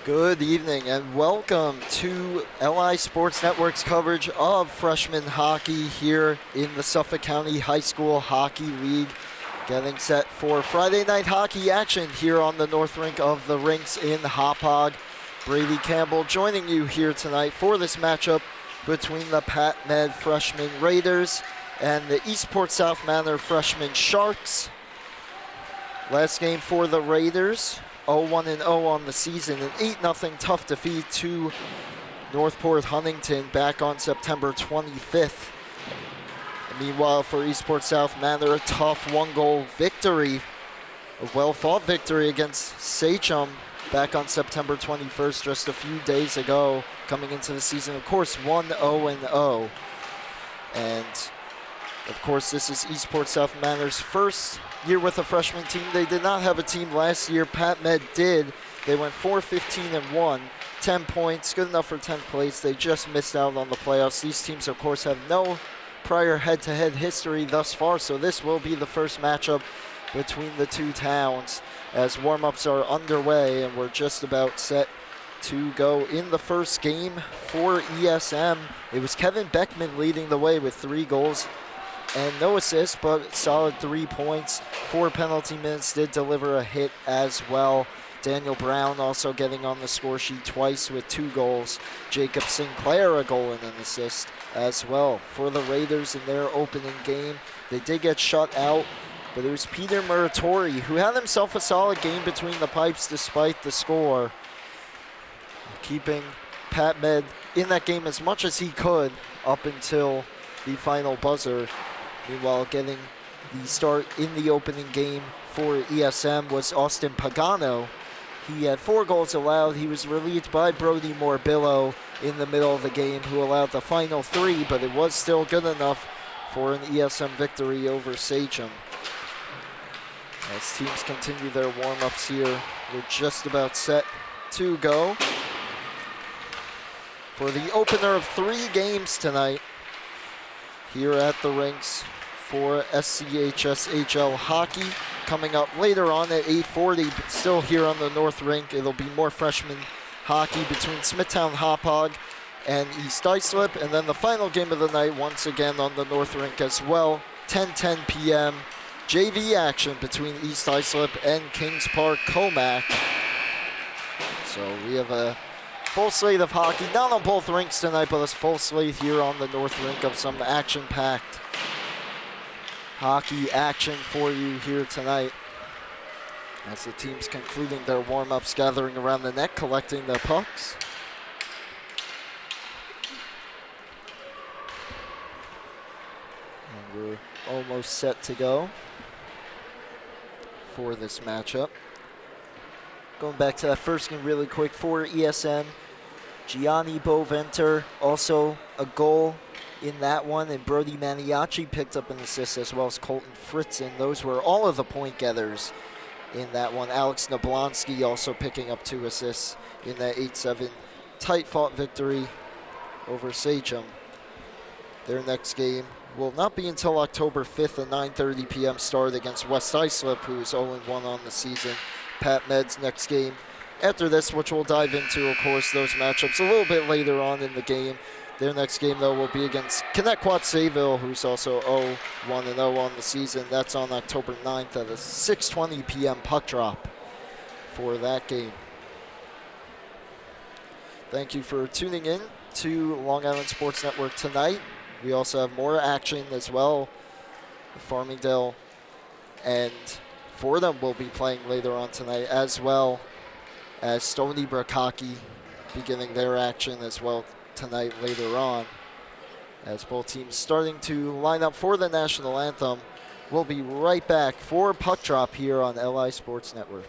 Good evening and welcome to LI Sports Network's coverage of freshman hockey here in the Suffolk County High School Hockey League. Getting set for Friday night hockey action here on the north rink of the rinks in Hauppauge. Brady Campbell joining you here tonight for this matchup between the Pat Med freshman Raiders and the Eastport South Manor freshman Sharks. Last game for the Raiders, 0-1-0 on the season, an 8-0 tough defeat to Northport Huntington back on September 25th. And meanwhile, for Eastport South Manor, a tough one-goal victory, a well-fought victory against SCHSHL back on September 21st, just a few days ago, coming into the season. Of course, 1-0-0. And, of course, this is Eastport South Manor's first year with a freshman team. They did not have a team last year. Pat Med did. They went 4-15-1, 10 points, good enough for 10th place. They just missed out on the playoffs. These teams, of course, have no prior head-to-head history thus far, so this will be the first matchup between the two towns as warm-ups are underway, and we're just about set to go in the first game for ESM. It was Kevin Beckman leading the way with 3 goals and no assists, but solid 3 points. 4 penalty minutes, did deliver a hit as well. Daniel Brown also getting on the score sheet twice with 2 goals. Jacob Sinclair a goal and an assist as well. For the Raiders in their opening game, they did get shut out, but it was Peter Muratori who had himself a solid game between the pipes despite the score, keeping Pat Med in that game as much as he could up until the final buzzer. Meanwhile, getting the start in the opening game for ESM was Austin Pagano. He had 4 goals allowed. He was relieved by Brody Morbillo in the middle of the game, who allowed the final 3, but it was still good enough for an ESM victory over SCHSHL. As teams continue their warm-ups here, we're just about set to go for the opener of 3 games tonight here at the rinks for SCHSHL hockey. Coming up later on at 8:40, but still here on the north rink, it'll be more freshman hockey between Smithtown Hauppauge and East Islip, and then the final game of the night once again on the north rink as well, 10:10 p.m. JV action between East Islip and Kings Park Comac. So we have a full slate of hockey, not on both rinks tonight, but a full slate here on the north rink of some action-packed hockey action for you here tonight. As the teams concluding their warm-ups, gathering around the net, collecting their pucks. And we're almost set to go for this matchup. Going back to that first game really quick for ESM, Gianni Boventer also a goal in that one, and Brody Maniaci picked up an assist, as well as Colton Fritzen. Those were all of the point getters in that one. Alex Nablonsky also picking up 2 assists in that 8-7 tight-fought victory over SCHSHL. Their next game will not be until October 5th, a 9:30 p.m. start against West Islip, who is 0-1 on the season. Pat Med's next game after this, which we'll dive into, of course, those matchups a little bit later on in the game. Their next game, though, will be against Connecticut Sayville, who's also 0-1-0 on the season. That's on October 9th at a 6:20 p.m. puck drop for that game. Thank you for tuning in to Long Island Sports Network tonight. We also have more action as well. Farmingdale and Fordham will be playing later on tonight, as well as Stony Brook Hockey beginning their action as well tonight later on, as both teams starting to line up for the national anthem. We'll be right back for Puck Drop here on LI Sports Network.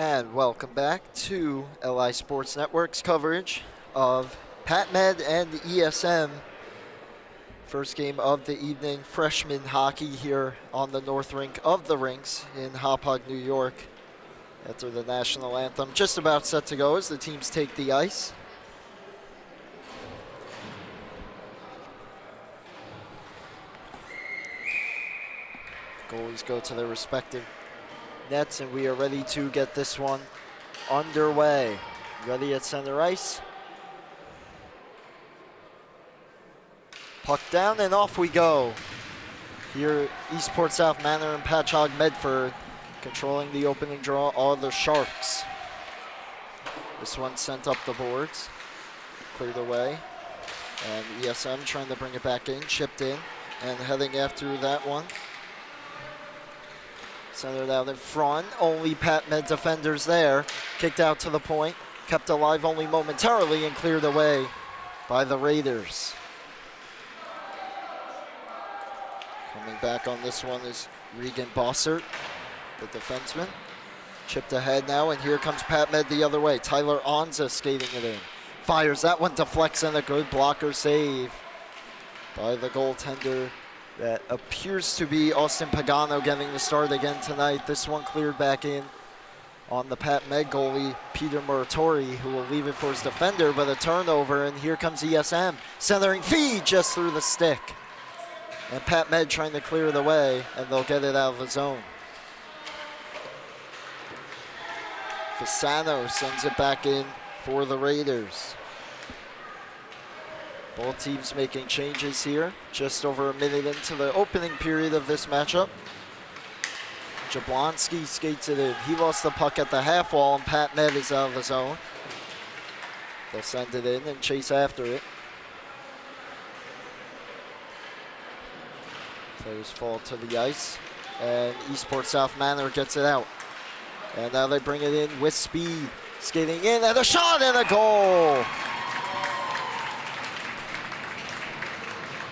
And welcome back to LI Sports Network's coverage of PatMed and ESM. First game of the evening, freshman hockey here on the north rink of the rinks in Hauppauge, New York. After the national anthem just about set to go as the teams take the ice. Goalies go to their respective nets, and we are ready to get this one underway. Ready at center ice. Puck down and off we go. Here, Eastport, South Manor, and Patchogue, Medford, controlling the opening draw are the Sharks. This one sent up the boards, cleared away, and ESM trying to bring it back in, chipped in, and heading after that one. Centered out in front, only PatMed defenders there. Kicked out to the point, kept alive only momentarily, and cleared away by the Raiders. Coming back on this one is Regan Bossert, the defenseman. Chipped ahead now, and here comes PatMed the other way. Tyler Onza skating it in. Fires, that one deflects, and a good blocker save by the goaltender. That appears to be Austin Pagano getting the start again tonight. This one cleared back in on the PatMed goalie, Peter Muratori, who will leave it for his defender, but a turnover, and here comes ESM. Centering feed just through the stick. And PatMed trying to clear it away, and they'll get it out of the zone. Fasano sends it back in for the Raiders. Both teams making changes here, just over a minute into the opening period of this matchup. Jablonski skates it in. He lost the puck at the half wall, and PatMed is out of the zone. They'll send it in and chase after it. Players fall to the ice, and Eastport South Manor gets it out. And now they bring it in with speed. Skating in, and a shot and a goal!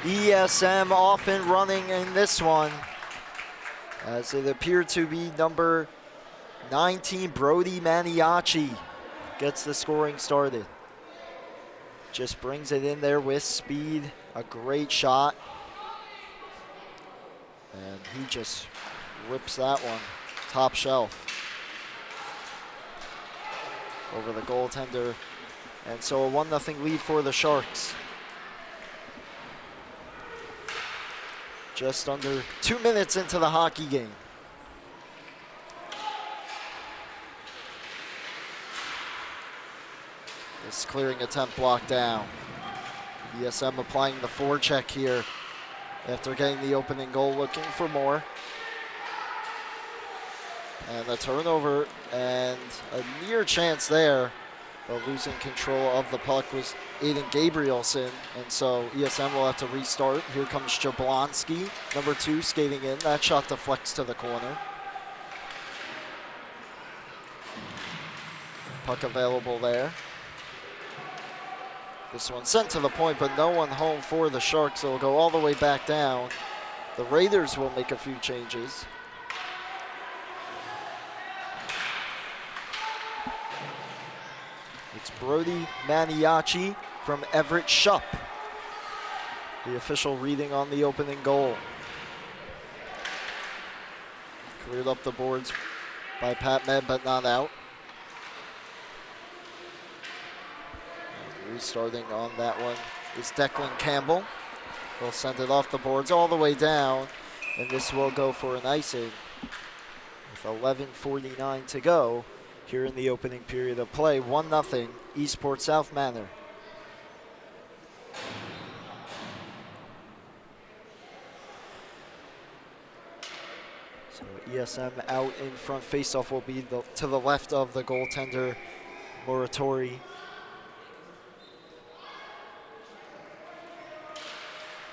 ESM off and running in this one, as it appeared to be number 19, Brody Maniaci, gets the scoring started. Just brings it in there with speed, a great shot. And he just rips that one top shelf over the goaltender. And so a 1-0 lead for the Sharks. Just under 2 minutes into the hockey game. This clearing attempt blocked down. ESM applying the forecheck here after getting the opening goal, looking for more. And a turnover and a near chance there, but losing control of the puck was Aiden Gabrielson, and so ESM will have to restart. Here comes Jablonski, number 2, skating in. That shot deflects to the corner. Puck available there. This one sent to the point, but no one home for the Sharks, so it'll go all the way back down. The Raiders will make a few changes. It's Brody Maniaci from Everett Shupp, the official reading on the opening goal. Cleared up the boards by PatMed, but not out. And restarting on that one is Declan Campbell. We'll send it off the boards all the way down, and this will go for an icing with 11:49 to go here in the opening period of play. 1-0 Eastport South Manor. So ESM out in front. Faceoff will be to the left of the goaltender, Muratori.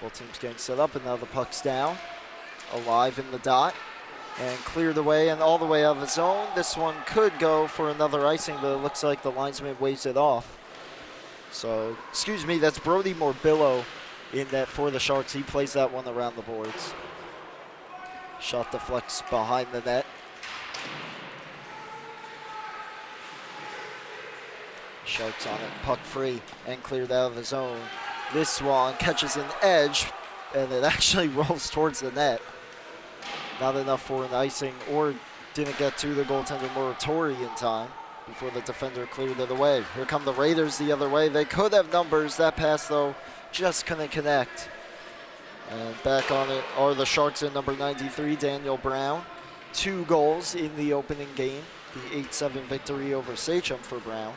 Both teams getting set up, and now the puck's down. Alive in the dot. And cleared away and all the way out of the zone. This one could go for another icing, but it looks like the linesman waves it off. So, excuse me, that's Brody Morbillo in that for the Sharks. He plays that one around the boards. Shot deflects behind the net. Sharks on it, puck free and cleared out of the zone. This one catches an edge, and it actually rolls towards the net. Not enough for an icing, or didn't get to the goaltender Moratori in time before the defender cleared it away. Here come the Raiders the other way. They could have numbers. That pass, though, just couldn't connect. And back on it are the Sharks in number 93, Daniel Brown. 2 goals in the opening game. The 8-7 victory over SCHSHL for Brown.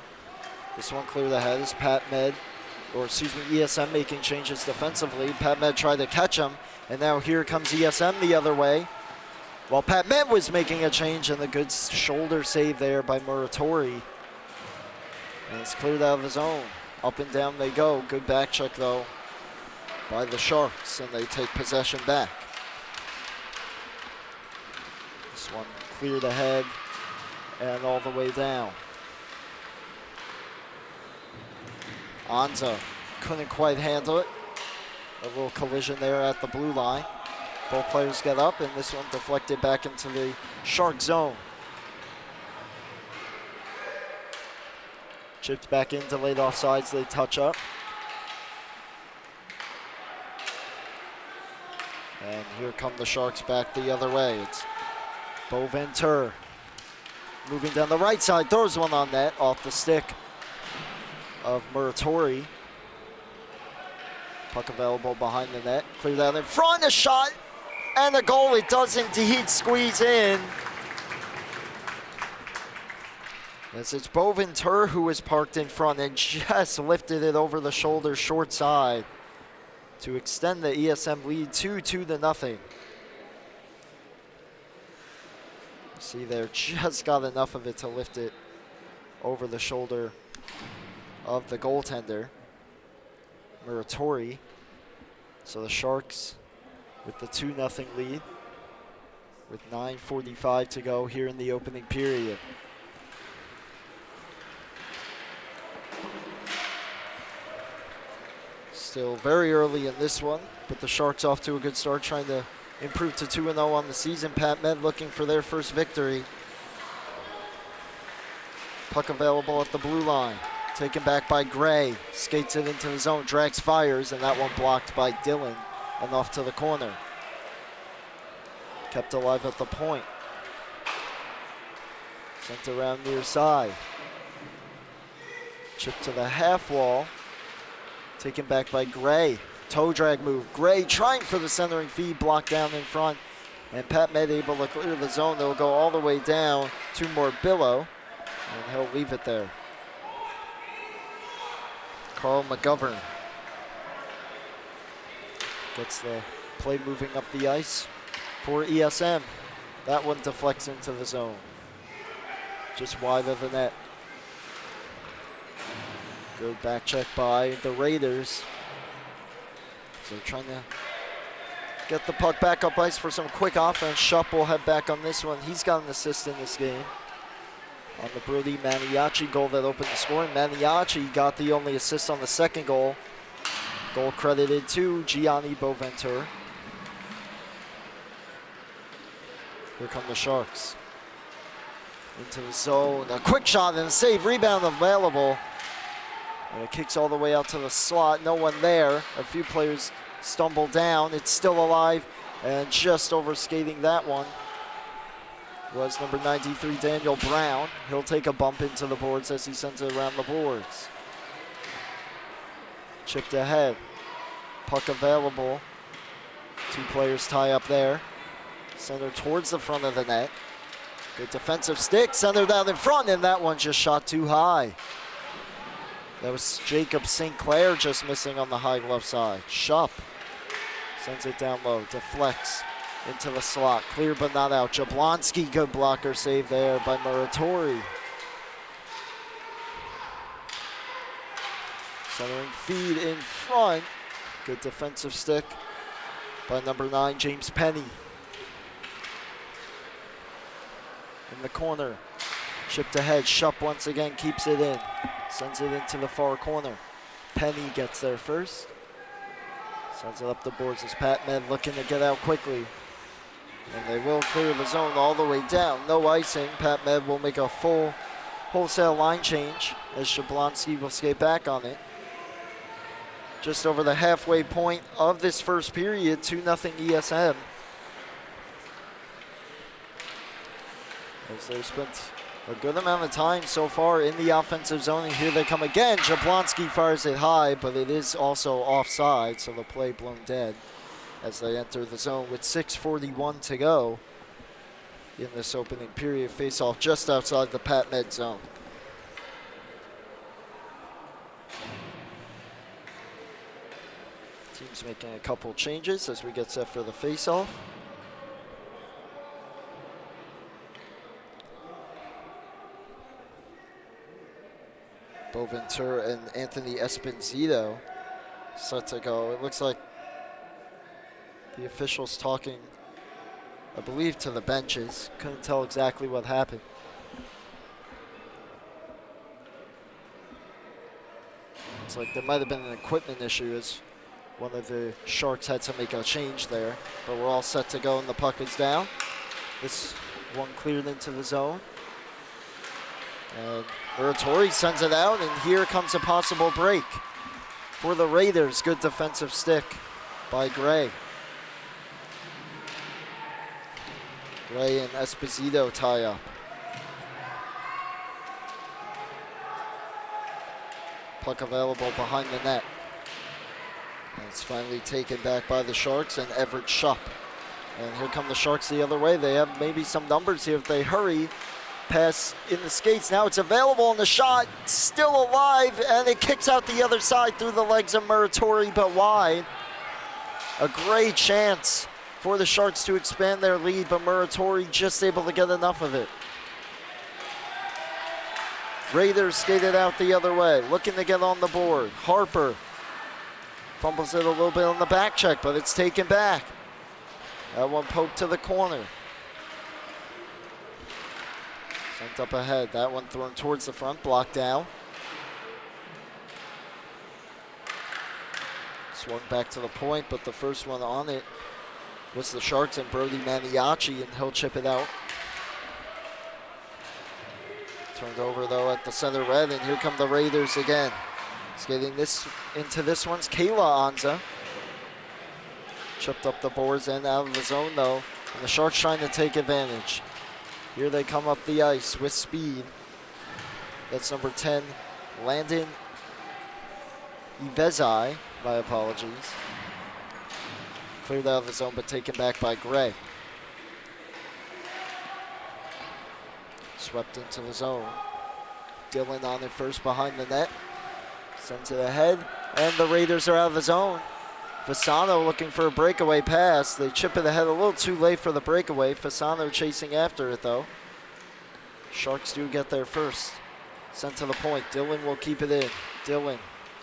This one cleared ahead is ESM making changes defensively. Pat Med tried to catch him, and now here comes ESM the other way. While Pat Med was making a change, and a good shoulder save there by Moratori. And it's cleared out of the zone. Up and down they go. Good back check, though, by the Sharks, and they take possession back. This one cleared ahead and all the way down. Anza couldn't quite handle it. A little collision there at the blue line. Both players get up, and this one deflected back into the Shark zone. Chipped back into late offsides, they touch up. And here come the Sharks back the other way. It's Boventure moving down the right side, throws one on net off the stick of Moratori. Puck available behind the net, cleared out in front, a shot, and a goal. It does indeed squeeze in. As it's Boventure who is parked in front and just lifted it over the shoulder short side to extend the ESM lead 2-0. See there, just got enough of it to lift it over the shoulder of the goaltender, Moratori. So the Sharks with the 2-0 lead with 9:45 to go here in the opening period. Still very early in this one, but the Sharks off to a good start, trying to improve to 2-0 on the season. Pat Med looking for their first victory. Puck available at the blue line. Taken back by Gray. Skates it into the zone. Drax fires, and that one blocked by Dillon and off to the corner. Kept alive at the point. Sent around near side. Chip to the half wall. Taken back by Gray. Toe drag move. Gray trying for the centering feed, blocked down in front. And Pat Med able to clear the zone. They'll go all the way down to Morbillo, and he'll leave it there. Carl McGovern gets the play moving up the ice for ESM. That one deflects into the zone, just wide of the net. Good back check by the Raiders. So trying to get the puck back up ice for some quick offense. Shupp will head back on this one. He's got an assist in this game on the Brody Maniaci goal that opened the scoring. Maniaci got the only assist on the second goal. Goal credited to Gianni Boventure. Here come the Sharks. Into the zone. A quick shot and a save. Rebound available. And it kicks all the way out to the slot. No one there. A few players stumble down. It's still alive. And just over skating that one was number 93, Daniel Brown. He'll take a bump into the boards as he sends it around the boards. Chipped ahead. Puck available. 2 players tie up there. Center towards the front of the net. Good defensive stick. Centered out in front, and that one just shot too high. That was Jacob St. Clair just missing on the high glove side. Shupp sends it down low, deflects into the slot. Clear but not out. Jablonski, good blocker save there by Moratori. Centering feed in front. Good defensive stick by number 9, James Penny. In the corner. Chipped ahead. Shupp once again keeps it in. Sends it into the far corner. Penny gets there first. Sends it up the boards as Pat Med looking to get out quickly. And they will clear the zone all the way down. No icing. Pat Med will make a full wholesale line change as Jablonski will skate back on it. Just over the halfway point of this first period, 2-0 ESM. As they spent a good amount of time so far in the offensive zone, and here they come again. Jablonski fires it high, but it is also offside, so the play blown dead as they enter the zone with 6:41 to go in this opening period. Face-off just outside the Pat Med zone. Team's making a couple changes as we get set for the face-off. Boventura and Anthony Esposito set to go. It looks like the officials talking, I believe, to the benches. Couldn't tell exactly what happened. It's like there might have been an equipment issue as one of the Sharks had to make a change there. But we're all set to go and the puck is down. This one cleared into the zone. And Muratori sends it out, and here comes a possible break for the Raiders. Good defensive stick by Gray. Gray and Esposito tie up. Puck available behind the net. And it's finally taken back by the Sharks and Everett Shupp. And here come the Sharks the other way. They have maybe some numbers here if they hurry. Pass in the skates. Now it's available, and the shot still alive, and it kicks out the other side through the legs of Muratori, but wide. A great chance for the Sharks to expand their lead, but Muratori just able to get enough of it. Raiders skated out the other way, looking to get on the board. Harper fumbles it a little bit on the back check, but it's taken back. That one poked to the corner. Sent up ahead. That one thrown towards the front, blocked down. Swung back to the point, but the first one on it was the Sharks and Brody Maniaci, and he'll chip it out. Turned over though at the center red, and here come the Raiders again. Skating this into this one's Kayla Anza. Chipped up the boards and out of the zone though, and the Sharks trying to take advantage. Here they come up the ice with speed. That's number 10, Landon Ivezai. My apologies. Cleared out of the zone, but taken back by Gray. Swept into the zone. Dillon on it first behind the net. Sends it ahead, and the Raiders are out of the zone. Fasano looking for a breakaway pass. They chip it ahead a little too late for the breakaway. Fasano chasing after it though. Sharks do get there first. Sent to the point. Dillon will keep it in. Dillon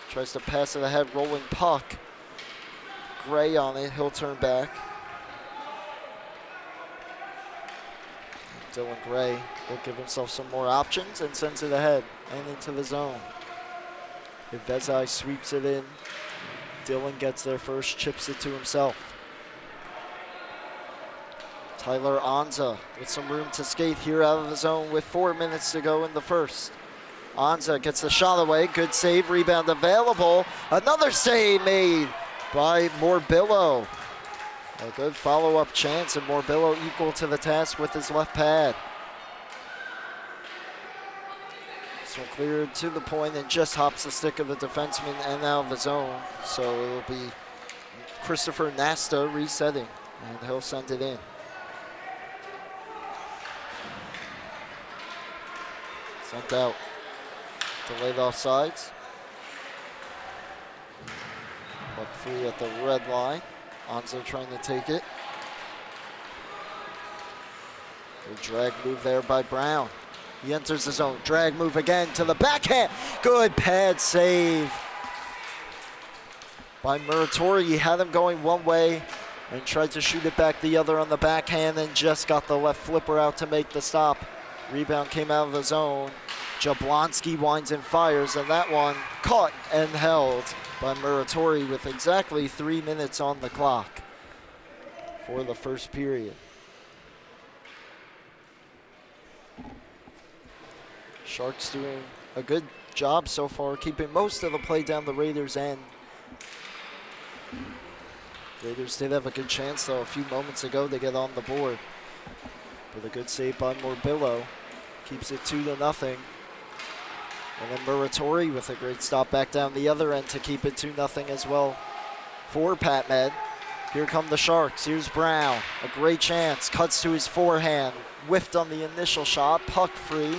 tries to pass it ahead, rolling puck. Gray on it, he'll turn back. Dylan Gray will give himself some more options and sends it ahead and into the zone. Ivezai sweeps it in. Dillon gets there first, chips it to himself. Tyler Anza with some room to skate here out of the zone with 4 minutes to go in the first. Anza gets the shot away, good save, rebound available. Another save made by Morbillo. A good follow-up chance, and Morbillo equal to the task with his left pad. This one cleared to the point and just hops the stick of the defenseman and out of the zone. So it'll be Christopher Nasta resetting, and he'll send it in. Sent out. Delayed offsides. Puck free at the red line. Anza trying to take it. Good drag move there by Brown. He enters the zone. Drag move again to the backhand. Good pad save by Muratori. He had him going one way and tried to shoot it back the other on the backhand and just got the left flipper out to make the stop. Rebound came out of the zone. Jablonski winds and fires, and that one caught and held by Muratori with exactly 3 minutes on the clock for the first period. Sharks doing a good job so far, keeping most of the play down the Raiders' end. Raiders did have a good chance, though, a few moments ago to get on the board. With a good save by Morbillo. Keeps it 2-0. And then Muratori with a great stop back down the other end to keep it 2-0 as well for Pat Med. Here come the Sharks. Here's Brown. A great chance. Cuts to his forehand. Whiffed on the initial shot. Puck free.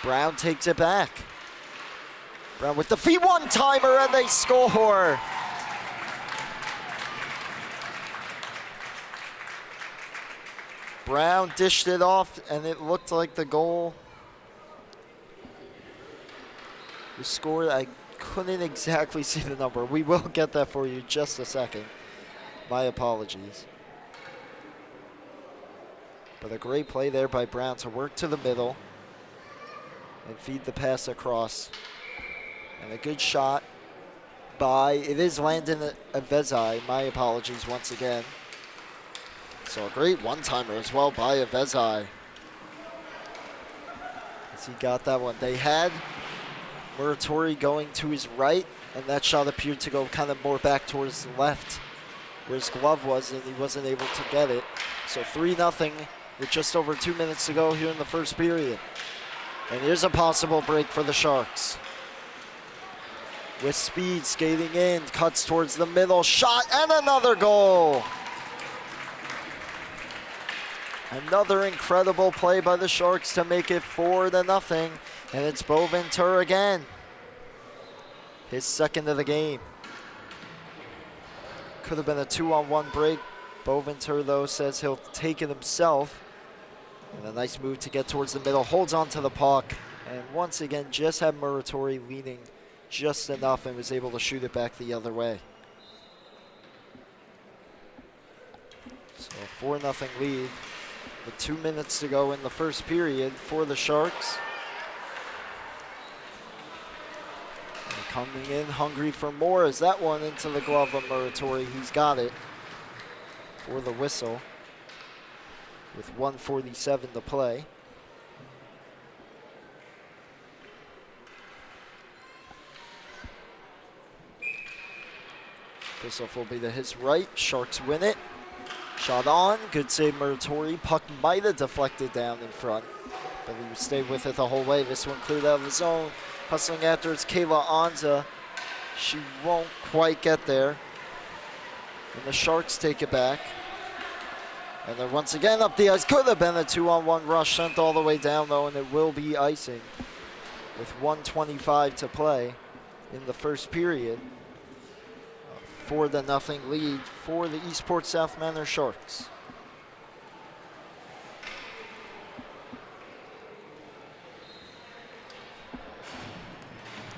Brown takes it back. Brown with the feet, one-timer, and they score. Brown dished it off, and it looked like the goal was scored. I couldn't exactly see the number. We will get that for you just a second. My apologies. But a great play there by Brown to work to the middle and feed the pass across. And a good shot by, it is Landon Avezai. My apologies once again. So a great one-timer as well by Avezai. As he got that one. They had Muratori going to his right, and that shot appeared to go kind of more back towards the left, where his glove was, and he wasn't able to get it. So 3-0 with just over 2 minutes to go here in the first period. And here's a possible break for the Sharks. With speed, skating in, cuts towards the middle, shot, and another goal. Another incredible play by the Sharks to make it 4-0. And it's Boventure again. His second of the game. Could have been a 2-on-1 break. Boventure, though, says he'll take it himself. And a nice move to get towards the middle. Holds on to the puck. And once again, just had Muratori leaning just enough and was able to shoot it back the other way. So a 4-0 lead with 2 minutes to go in the first period for the Sharks. And coming in hungry for more as that one into the glove of Muratori. He's got it for the whistle with 1:47 to play. Faceoff will be to his right. Sharks win it. Shot on. Good save, Muratori. Puck might have deflected down in front, but he stayed with it the whole way. This one cleared out of the zone. Hustling after it's Kayla Anza. She won't quite get there. And the Sharks take it back. And they're once again up the ice. Could have been a 2-on-1 rush, sent all the way down though, and it will be icing with 1:25 to play in the first period. 4-0 lead for the Eastport South Manor Sharks.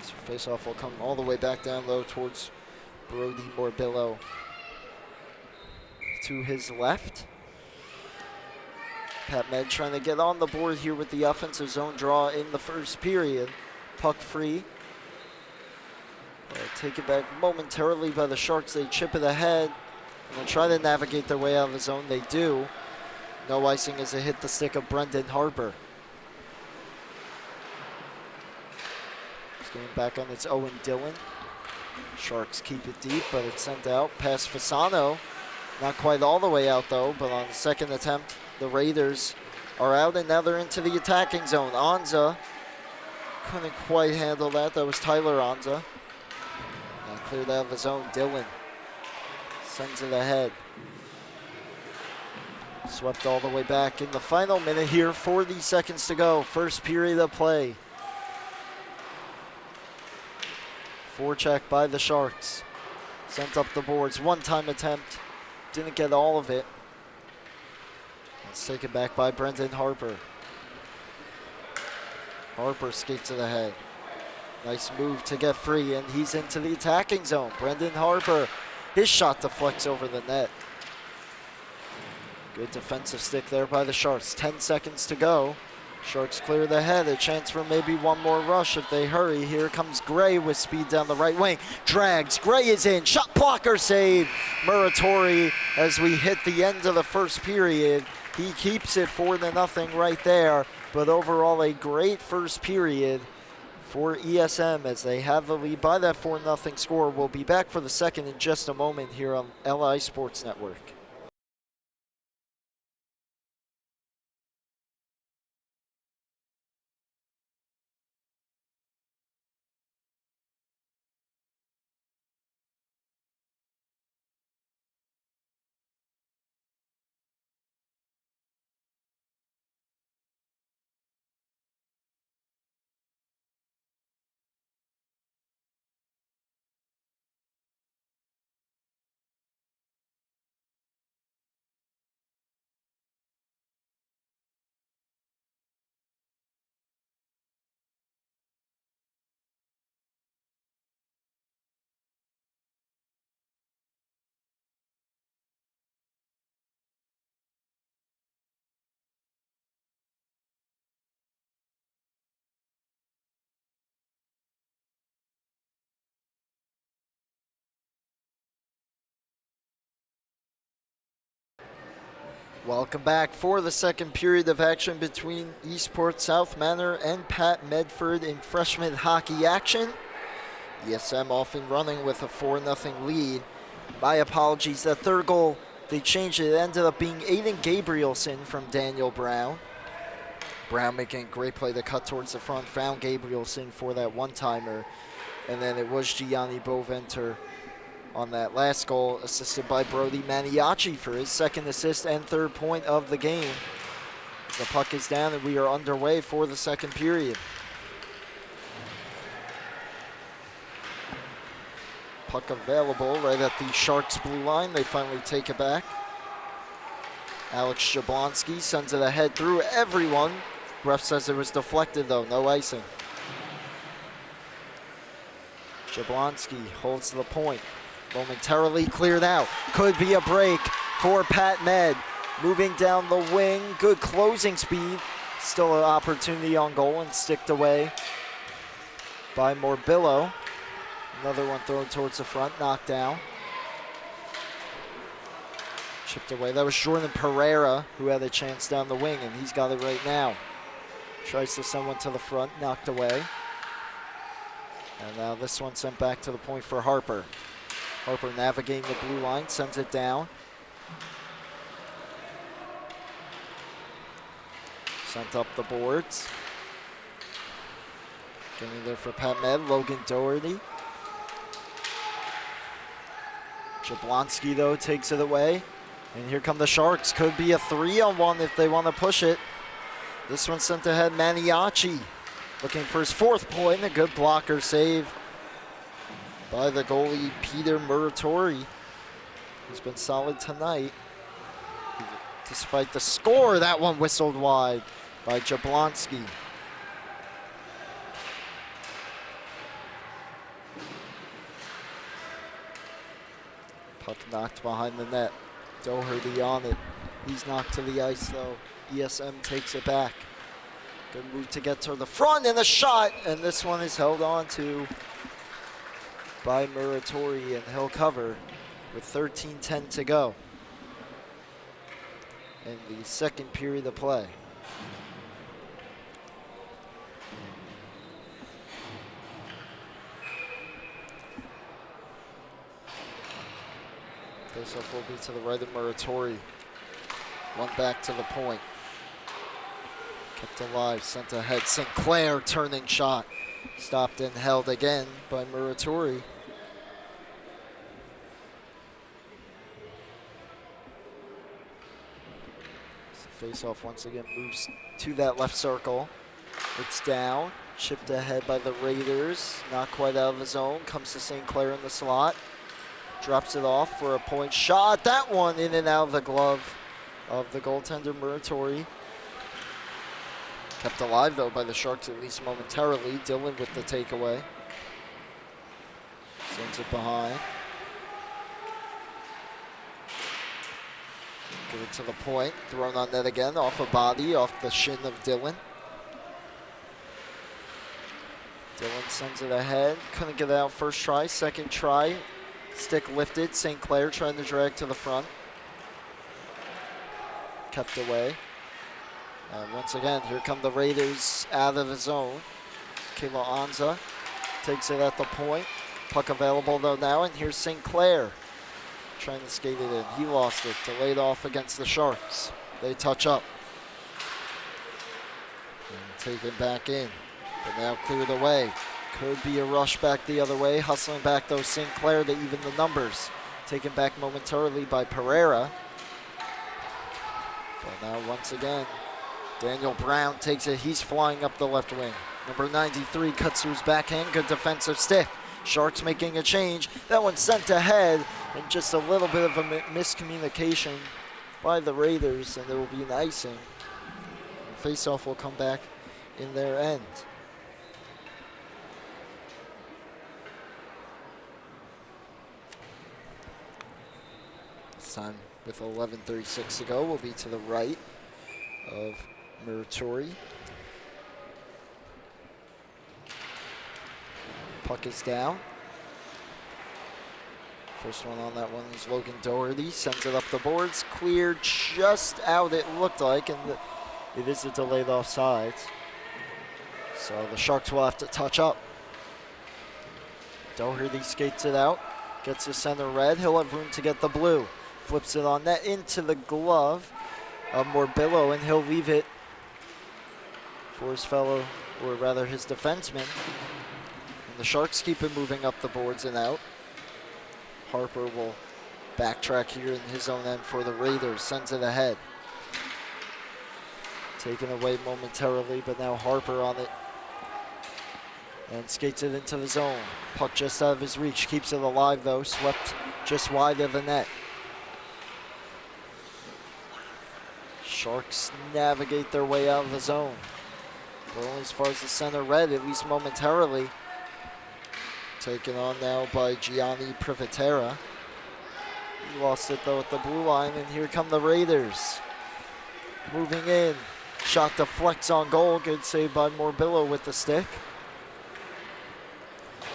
So faceoff will come all the way back down low towards Brody Morbillo to his left. Pat Med trying to get on the board here with the offensive zone draw in the first period. Puck free. Take it back momentarily by the Sharks. They chip it ahead and they try to navigate their way out of the zone. They do. No icing as it hit the stick of Brendan Harper. It's getting back on its Owen Dillon. Sharks keep it deep, but it's sent out past Fasano. Not quite all the way out though, but on the second attempt, the Raiders are out and now they're into the attacking zone. Anza couldn't quite handle that. That was Tyler Anza. Now cleared out of the zone. Dillon sends it ahead. Swept all the way back in the final minute here. 40 seconds to go. First period of play. Forecheck by the Sharks. Sent up the boards. One-time attempt. Didn't get all of it. It's taken back by Brendan Harper. Harper skates it ahead. Nice move to get free, and he's into the attacking zone. Brendan Harper, his shot deflects over the net. Good defensive stick there by the Sharks. 10 seconds to go. Sharks clear the head. A chance for maybe one more rush if they hurry. Here comes Gray with speed down the right wing. Drags. Gray is in. Shot blocker save. Muratori as we hit the end of the first period. He keeps it 4-0 right there. but overall a great first period for ESM as they have the lead by that 4-0 score. We'll be back for the second in just a moment here on LI Sports Network. Welcome back for the second period of action between Eastport South Manor and Pat Medford in freshman hockey action. ESM off and running with a 4-0 lead. My apologies, that third goal, they changed it. It ended up being Aiden Gabrielson from Daniel Brown. Brown making a great play to cut towards the front, found Gabrielson for that one-timer. And then it was Gianni Boventer on that last goal, assisted by Brody Maniaci for his second assist and third point of the game. The puck is down and we are underway for the second period. Puck available right at the Sharks' blue line. They finally take it back. Alex Jablonski sends it ahead through everyone. Ref says it was deflected though, no icing. Jablonski holds the point. Momentarily cleared out. Could be a break for Pat Med. Moving down the wing. Good closing speed. Still an opportunity on goal and sticked away by Morbillo. Another one thrown towards the front, knocked down. Chipped away. That was Jordan Pereira who had a chance down the wing, and he's got it right now. Tries to send one to the front, knocked away. And now this one sent back to the point for Harper. Harper navigating the blue line, sends it down. Sent up the boards. Getting there for Pat Med, Logan Doherty. Jablonski, though, takes it away. And here come the Sharks. Could be a 3-on-1 if they want to push it. This one sent ahead Maniaci. Looking for his fourth point. A good blocker save by the goalie, Peter Muratori, who's been solid tonight. Despite the score, that one whistled wide by Jablonski. Puck knocked behind the net. Doherty on it. He's knocked to the ice, though. ESM takes it back. Good move to get to the front and a shot, and this one is held on to by Muratori, and he'll cover with 13:10 to go in the second period of play. Faceoff will be to the right of Muratori. One back to the point. Kept alive, sent ahead. Sinclair turning shot. Stopped and held again by Muratori. Faceoff once again moves to that left circle. It's down, chipped ahead by the Raiders. Not quite out of the zone. Comes to St. Clair in the slot. Drops it off for a point shot. That one in and out of the glove of the goaltender Muratori. Kept alive though by the Sharks at least momentarily. Dillon with the takeaway. Sends it behind. Get it to the point. Thrown on net again. Off a body. Off the shin of Dillon. Dillon sends it ahead. Couldn't get it out first try. Second try. Stick lifted. St. Clair trying to drag to the front. Kept away. And once again, here come the Raiders out of the zone. Kayla Anza takes it at the point. Puck available though now, and here's St. Clair trying to skate it in. He lost it, delayed off against the Sharks. They touch up. And take it back in, but now cleared away. Could be a rush back the other way. Hustling back though St. Clair to even the numbers. Taken back momentarily by Pereira. But now once again, Daniel Brown takes it. He's flying up the left wing. Number 93 cuts through his backhand. Good defensive stick. Sharks making a change. That one sent ahead, and just a little bit of a miscommunication by the Raiders, and there will be an icing. Face-off will come back in their end. This time with 11:36 to go, will be to the right of Muratori. Puck is down. First one on that one is Logan Doherty. Sends it up the boards. Cleared just out, it looked like, and it is a delayed offside. So the Sharks will have to touch up. Doherty skates it out. Gets the center red. He'll have room to get the blue. Flips it on net into the glove of Morbillo, and he'll leave it for his fellow, or rather his defenseman. The Sharks keep it moving up the boards and out. Harper will backtrack here in his own end for the Raiders. Sends it ahead. Taken away momentarily, but now Harper on it. And skates it into the zone. Puck just out of his reach. Keeps it alive though. Swept just wide of the net. Sharks navigate their way out of the zone. But only as far as the center red, at least momentarily. Taken on now by Gianni Privatera. He lost it though at the blue line, and here come the Raiders. Moving in. Shot deflects on goal. Good save by Morbillo with the stick.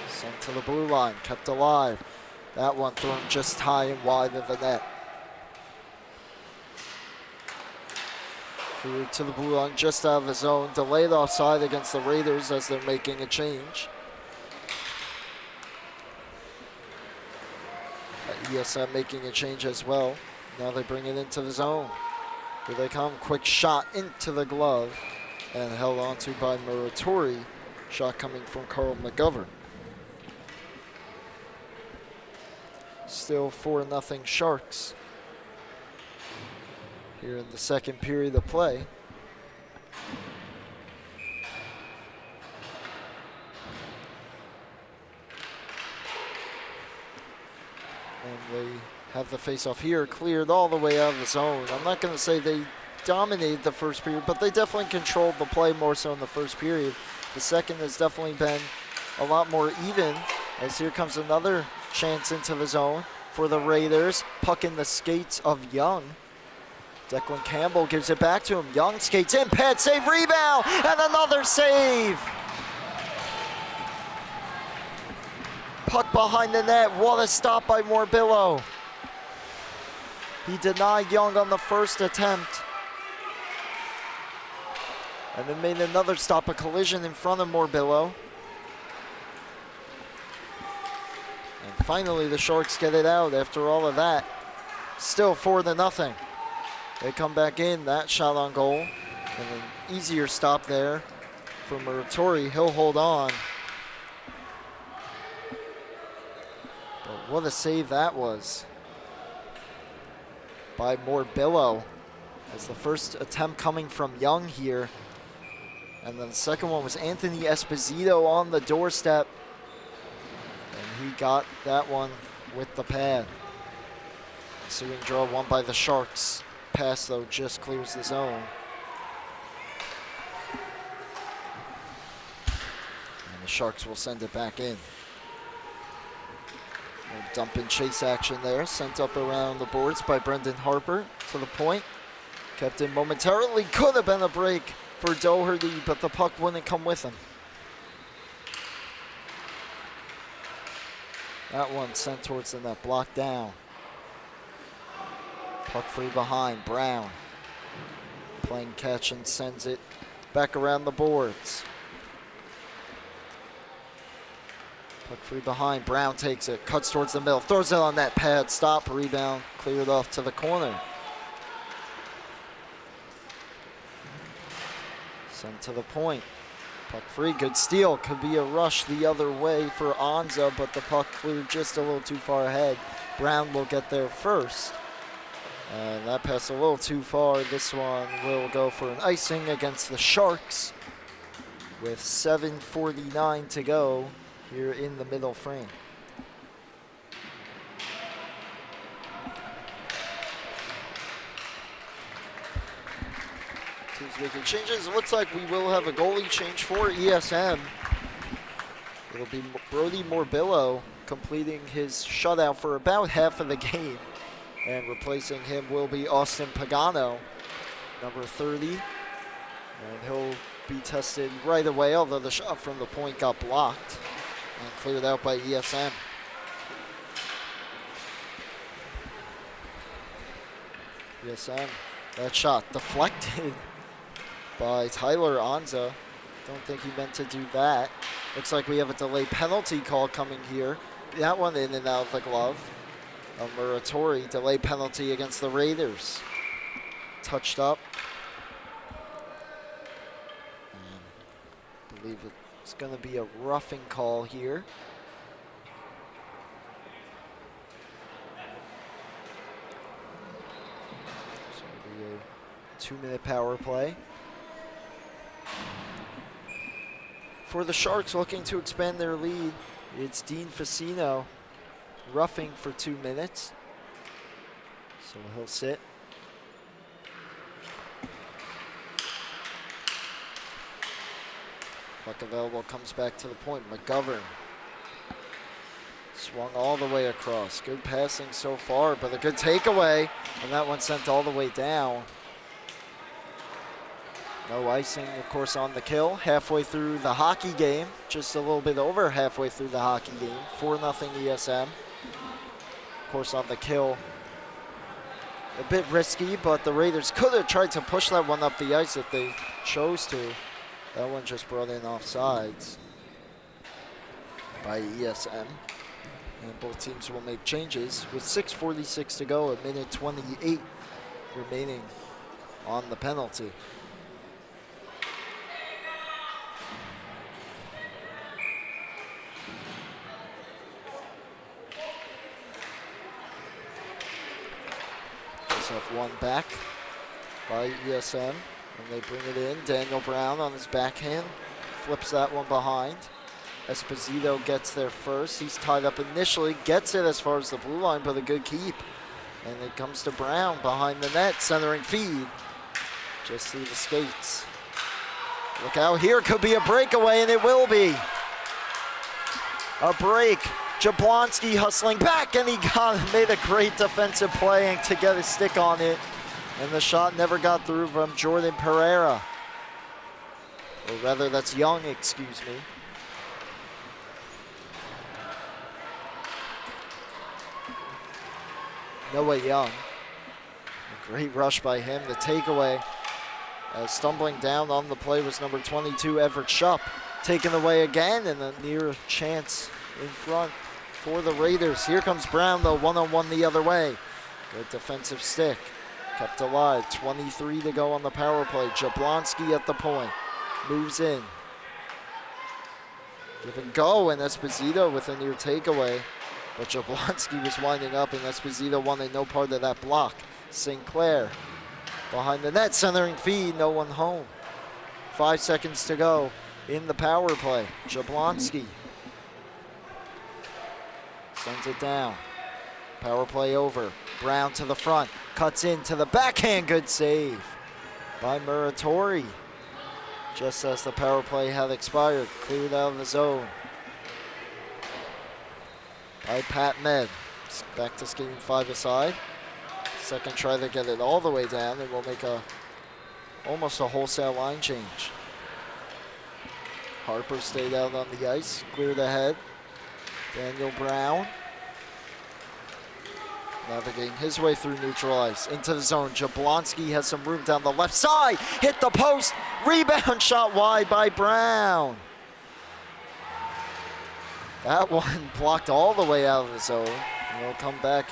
Sent to the blue line. Kept alive. That one thrown just high and wide of the net. Cleared to the blue line, just out of the zone. Delayed offside against the Raiders as they're making a change. ESM making a change as well. Now they bring it into the zone. Here they come. Quick shot into the glove and held onto by Muratori. Shot coming from Carl McGovern. Still 4-0 Sharks here in the second period of play. And they have the face-off here, cleared all the way out of the zone. I'm not going to say they dominated the first period, but they definitely controlled the play more so in the first period. The second has definitely been a lot more even, as here comes another chance into the zone for the Raiders. Puck in the skates of Young. Declan Campbell gives it back to him. Young skates in, pad save, rebound, and another save. Puck behind the net. What a stop by Morbillo. He denied Young on the first attempt. And then made another stop, a collision in front of Morbillo. And finally the Sharks get it out after all of that. Still 4-0. They come back in, that shot on goal. And an easier stop there for Muratori. He'll hold on. But what a save that was by Morbillo, as the first attempt coming from Young here. And then the second one was Anthony Esposito on the doorstep. And he got that one with the pad. Ensuing draw won by the Sharks. Pass though just clears the zone. And the Sharks will send it back in. A dump and chase action there, sent up around the boards by Brendan Harper to the point. Kept in momentarily, could have been a break for Doherty, but the puck wouldn't come with him. That one sent towards the net, blocked down. Puck free behind, Brown. playing catch and sends it back around the boards. Puck free behind. Brown takes it, cuts towards the middle, throws it on that pad. Stop, rebound, cleared off to the corner. Sent to the point. Puck free, good steal. Could be a rush the other way for Anza, but the puck cleared just a little too far ahead. Brown will get there first. And that pass a little too far. This one will go for an icing against the Sharks with 7:49 to go here in the middle frame. Teams making changes. It looks like we will have a goalie change for ESM. It'll be Brody Morbillo completing his shutout for about half of the game. And replacing him will be Austin Pagano, number 30. And he'll be tested right away, although the shot from the point got blocked and cleared out by ESM. ESM, that shot deflected by Tyler Anza. Don't think he meant to do that. Looks like we have a delayed penalty call coming here. That one in and out of the glove. A Muratori delayed penalty against the Raiders. Touched up. And I believe it's going to be a roughing call here. So it'll be a 2-minute power play. For the Sharks looking to expand their lead, it's Dean Facino roughing for 2 minutes. So he'll sit. Puck available, comes back to the point. McGovern swung all the way across. Good passing so far, but a good takeaway. And that one sent all the way down. No icing, of course, on the kill. Halfway through the hockey game. Just a little bit over halfway through the hockey game. 4-0 ESM. Of course, on the kill. A bit risky, but the Raiders could have tried to push that one up the ice if they chose to. That one just brought in offsides by ESM. And both teams will make changes with 6:46 to go, a minute 28 remaining on the penalty. Off one back by ESM, and they bring it in. Daniel Brown on his backhand, flips that one behind. Esposito gets there first. He's tied up initially, gets it as far as the blue line, but a good keep. And it comes to Brown behind the net, centering feed. Just through the skates. Look out, here could be a breakaway, and it will be. A break. Jablonski hustling back, and he made a great defensive play to get his stick on it. And the shot never got through from Jordan Pereira. Or rather, that's Young, excuse me. Noah Young. A great rush by him. The takeaway. Stumbling down on the play was number 22, Everett Shupp. Taken away again, and a near chance in front for the Raiders. Here comes Brown, though, one-on-one the other way. Good defensive stick. Kept alive. 23 to go on the power play. Jablonski at the point. Moves in. Give and go, and Esposito with a near takeaway. But Jablonski was winding up, and Esposito wanted no part of that block. Sinclair behind the net, centering feed, no one home. 5 seconds to go in the power play. Jablonski sends it down. Power play over. Brown to the front. Cuts into the backhand. Good save by Muratori. Just as the power play had expired. Cleared out of the zone by Pat Med. Back to skating 5 aside. Second try to get it all the way down, and we'll make almost a wholesale line change. Harper stayed out on the ice. Cleared ahead. Daniel Brown. Now navigating his way through neutral ice. Into the zone. Jablonski has some room down the left side. Hit the post. Rebound shot wide by Brown. That one blocked all the way out of the zone. And it'll come back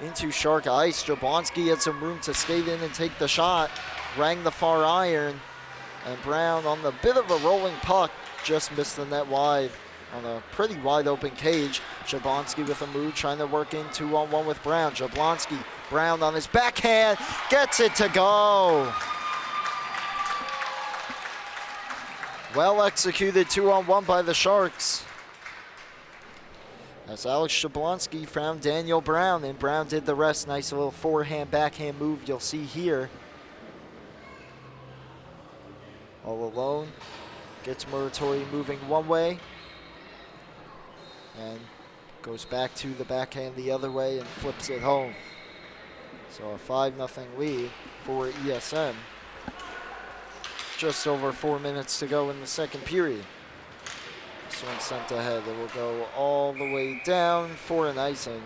into Shark ice. Jablonski had some room to skate in and take the shot. Rang the far iron. And Brown on the bit of a rolling puck just missed the net wide on a pretty wide open cage. Jablonski with a move, trying to work in 2-on-1 with Brown. Jablonski, Brown on his backhand, gets it to go. Well executed 2-on-1 by the Sharks. As Alex Jablonski found Daniel Brown, and Brown did the rest. Nice little forehand, backhand move you'll see here. All alone, gets Muratori moving one way, and goes back to the backhand the other way and flips it home. So a 5-0 lead for ESM. Just over 4 minutes to go in the second period. This one sent ahead. It will go all the way down for an icing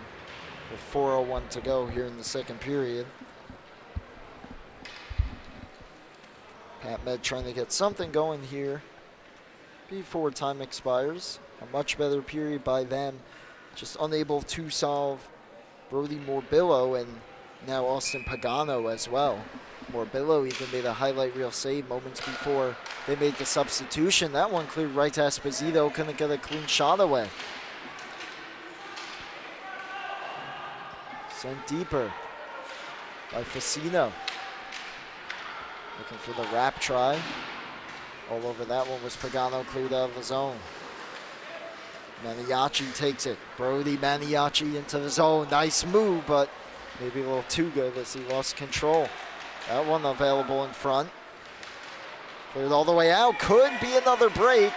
with 4:01 to go here in the second period. Pat Med trying to get something going here before time expires. A much better period by them. Just unable to solve Brody Morbillo and now Austin Pagano as well. Morbillo even made a highlight reel save moments before they made the substitution. That one cleared right to Esposito. Couldn't get a clean shot away. Sent deeper by Facino. Looking for the wrap try. All over that one was Pagano, cleared out of the zone. Maniaci takes it. Brody Maniaci into the zone. Nice move, but maybe a little too good as he lost control. That one available in front. Cleared all the way out. Could be another break.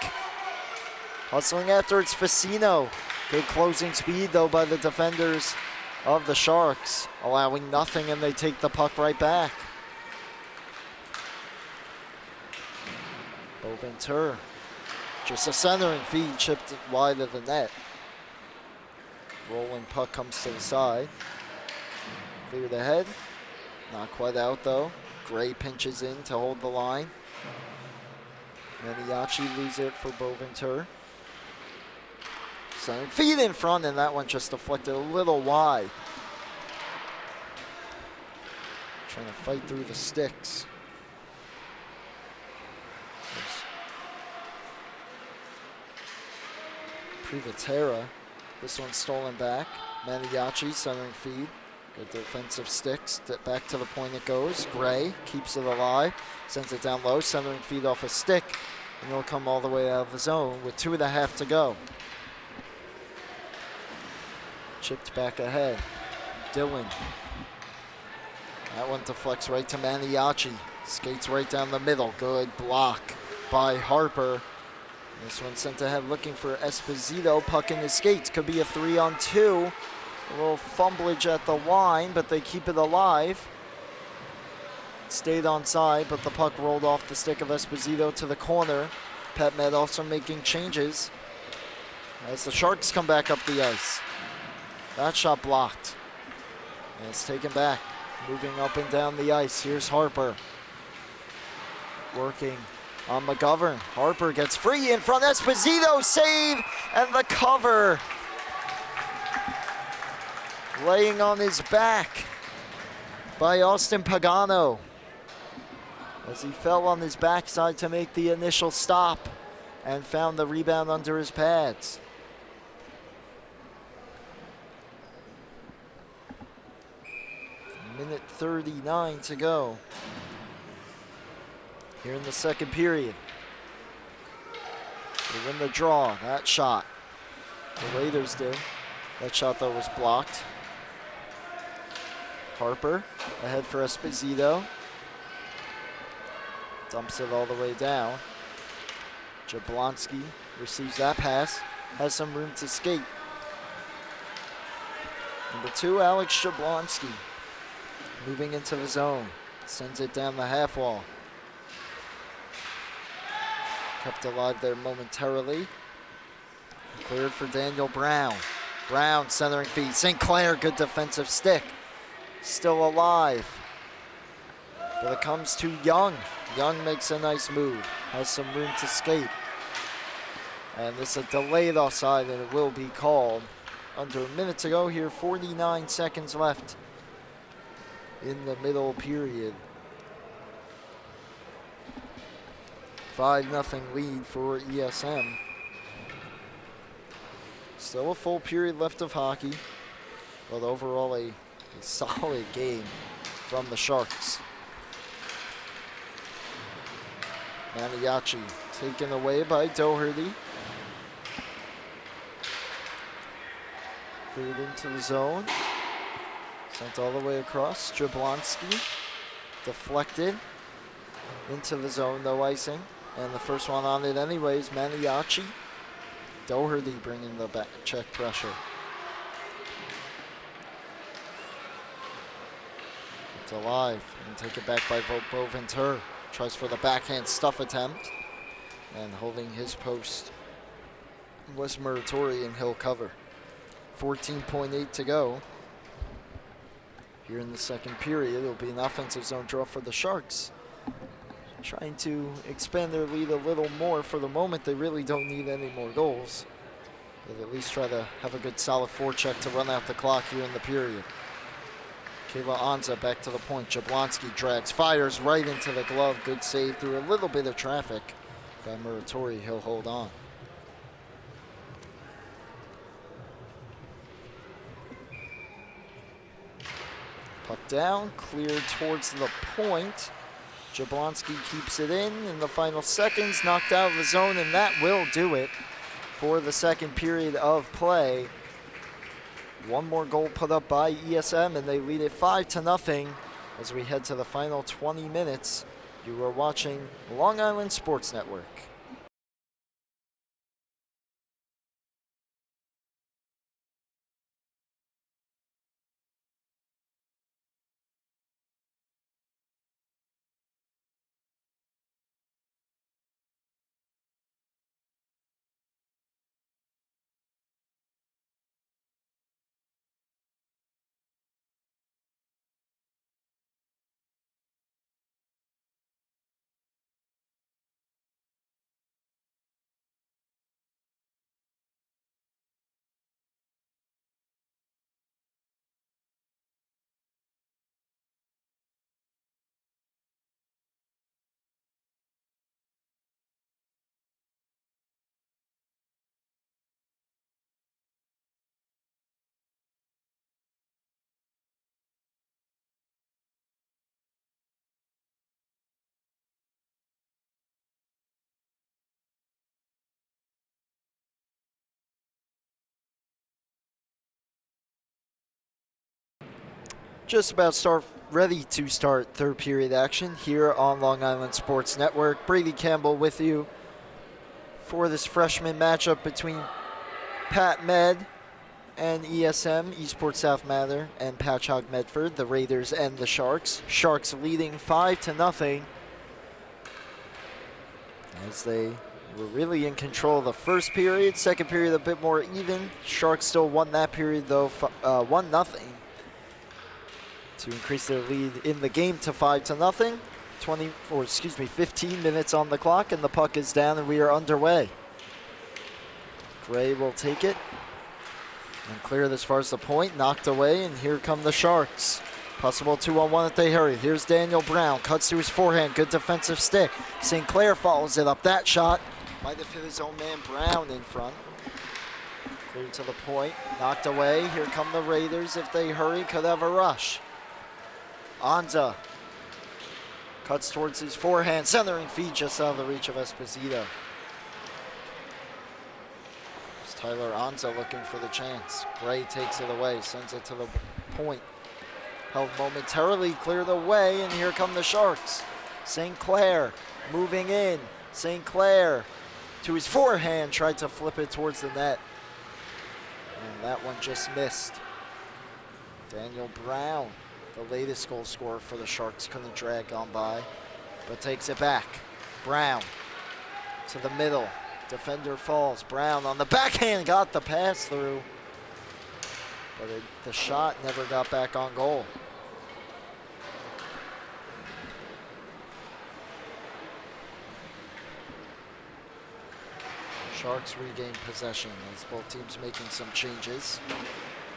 Hustling after it's Facino. Good closing speed, though, by the defenders of the Sharks. Allowing nothing, and they take the puck right back. Boventur. Just a centering feed, chipped wide of the net. Rolling puck comes to the side. Cleared ahead. Not quite out though. Gray pinches in to hold the line. Maniaci loses it for Boventur. Centering feed in front, and that one just deflected a little wide. Trying to fight through the sticks. Privatera. This one stolen back. Maniaci centering feed. Good defensive sticks. Back to the point it goes. Gray keeps it alive. Sends it down low. Centering feed off a stick. And it'll come all the way out of the zone with 2.5 to go. Chipped back ahead. Dillon. That one deflects right to Maniaci. Skates right down the middle. Good block by Harper. This one sent ahead looking for Esposito. Puck in his skates. Could be a 3-on-2. A little fumblage at the line, but they keep it alive. Stayed onside, but the puck rolled off the stick of Esposito to the corner. Pat Med also making changes as the Sharks come back up the ice. That shot blocked. And it's taken back. Moving up and down the ice. Here's Harper. Working on McGovern. Harper gets free in front. Esposito save and the cover. Laying on his back by Austin Pagano as he fell on his backside to make the initial stop and found the rebound under his pads. Minute 39 to go here in the second period. They win the draw. That shot, the Raiders did. That shot, though, was blocked. Harper ahead for Esposito. Dumps it all the way down. Jablonski receives that pass. Has some room to skate. Number 2, Alex Jablonski. Moving into the zone. Sends it down the half wall. Kept alive there momentarily. Cleared for Daniel Brown. Brown centering feed. St. Clair, good defensive stick. still alive. But it comes to Young. Young makes a nice move, has some room to skate. And this is a delayed offside, and it will be called. Under a minute to go here, 49 seconds left in the middle period. 5-0 lead for ESM. Still a full period left of hockey, but overall a solid game from the Sharks. Maniaci taken away by Doherty. Cleared into the zone. Sent all the way across. Jablonski deflected into the zone, no icing. And the first one on it anyways, Maniaci. Doherty bringing the back check pressure. It's alive and take it back by Boventur. Tries for the backhand stuff attempt. And holding his post was Muratori, and he'll cover. 14.8 to go. Here in the second period, it'll be an offensive zone draw for the Sharks. Trying to expand their lead a little more. For the moment, they really don't need any more goals. But at least try to have a good solid forecheck to run out the clock here in the period. Kayla Anza back to the point. Jablonski drags, fires right into the glove. Good save through a little bit of traffic by Muratori. He'll hold on. Puck down, cleared towards the point. Jablonski keeps it in the final seconds, knocked out of the zone, and that will do it for the second period of play. One more goal put up by ESM, and they lead it 5-0 as we head to the final 20 minutes. You are watching Long Island Sports Network. Just about ready to start third period action here on Long Island Sports Network. Brady Campbell with you for this freshman matchup between Pat Med and ESM, Eastport South Manor, and Patchogue Medford, the Raiders and the Sharks. Sharks leading 5-0 as they were really in control of the first period. Second period a bit more even. Sharks still won that period though, 1-0. To increase their lead in the game to 5-0. 15 minutes on the clock, and the puck is down, and we are underway. Gray will take it and clear it as far as the point, knocked away, and here come the Sharks. Possible 2-on-1 if they hurry. Here's Daniel Brown, cuts to his forehand, good defensive stick. St. Clair follows it up. That shot might have hit his own man Brown in front. Cleared to the point, knocked away. Here come the Raiders. If they hurry, could have a rush. Anza cuts towards his forehand, centering feed just out of the reach of Esposito. It's Tyler Anza looking for the chance. Gray takes it away, sends it to the point. Held momentarily, cleared away, and here come the Sharks. St. Clair moving in. St. Clair to his forehand, tried to flip it towards the net. And that one just missed. Daniel Brown, the latest goal scorer for the Sharks, couldn't drag on by, but takes it back. Brown to the middle. Defender falls. Brown on the backhand, got the pass through, but the shot never got back on goal. Sharks regain possession as both teams making some changes.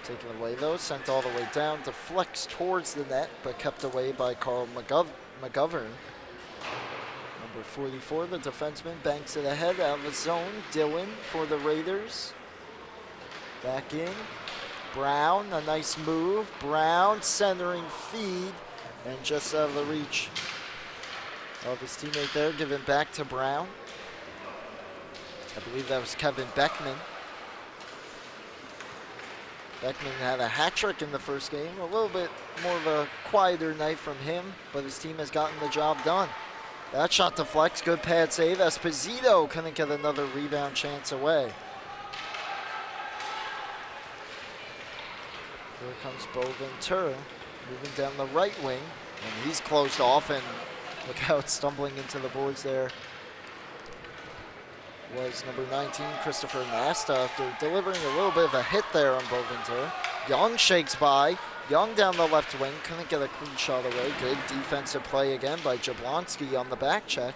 Taken away though, sent all the way down, deflects towards the net, but kept away by Carl McGovern. Number 44, the defenseman, banks it ahead out of the zone. Dillon for the Raiders. Back in. Brown, a nice move. Brown centering feed, and just out of the reach of his teammate there, given back to Brown. I believe that was Kevin Beckman. Beckman had a hat trick in the first game. A little bit more of a quieter night from him, but his team has gotten the job done. That shot deflects, good pad save. Esposito couldn't get another rebound chance away. Here comes Boventura, moving down the right wing, and he's closed off, and look how it's stumbling into the boards there. Was number 19, Christopher Nasta, after delivering a little bit of a hit there on Boventura. Young shakes by. Young down the left wing, couldn't get a clean shot away. Good defensive play again by Jablonski on the back check.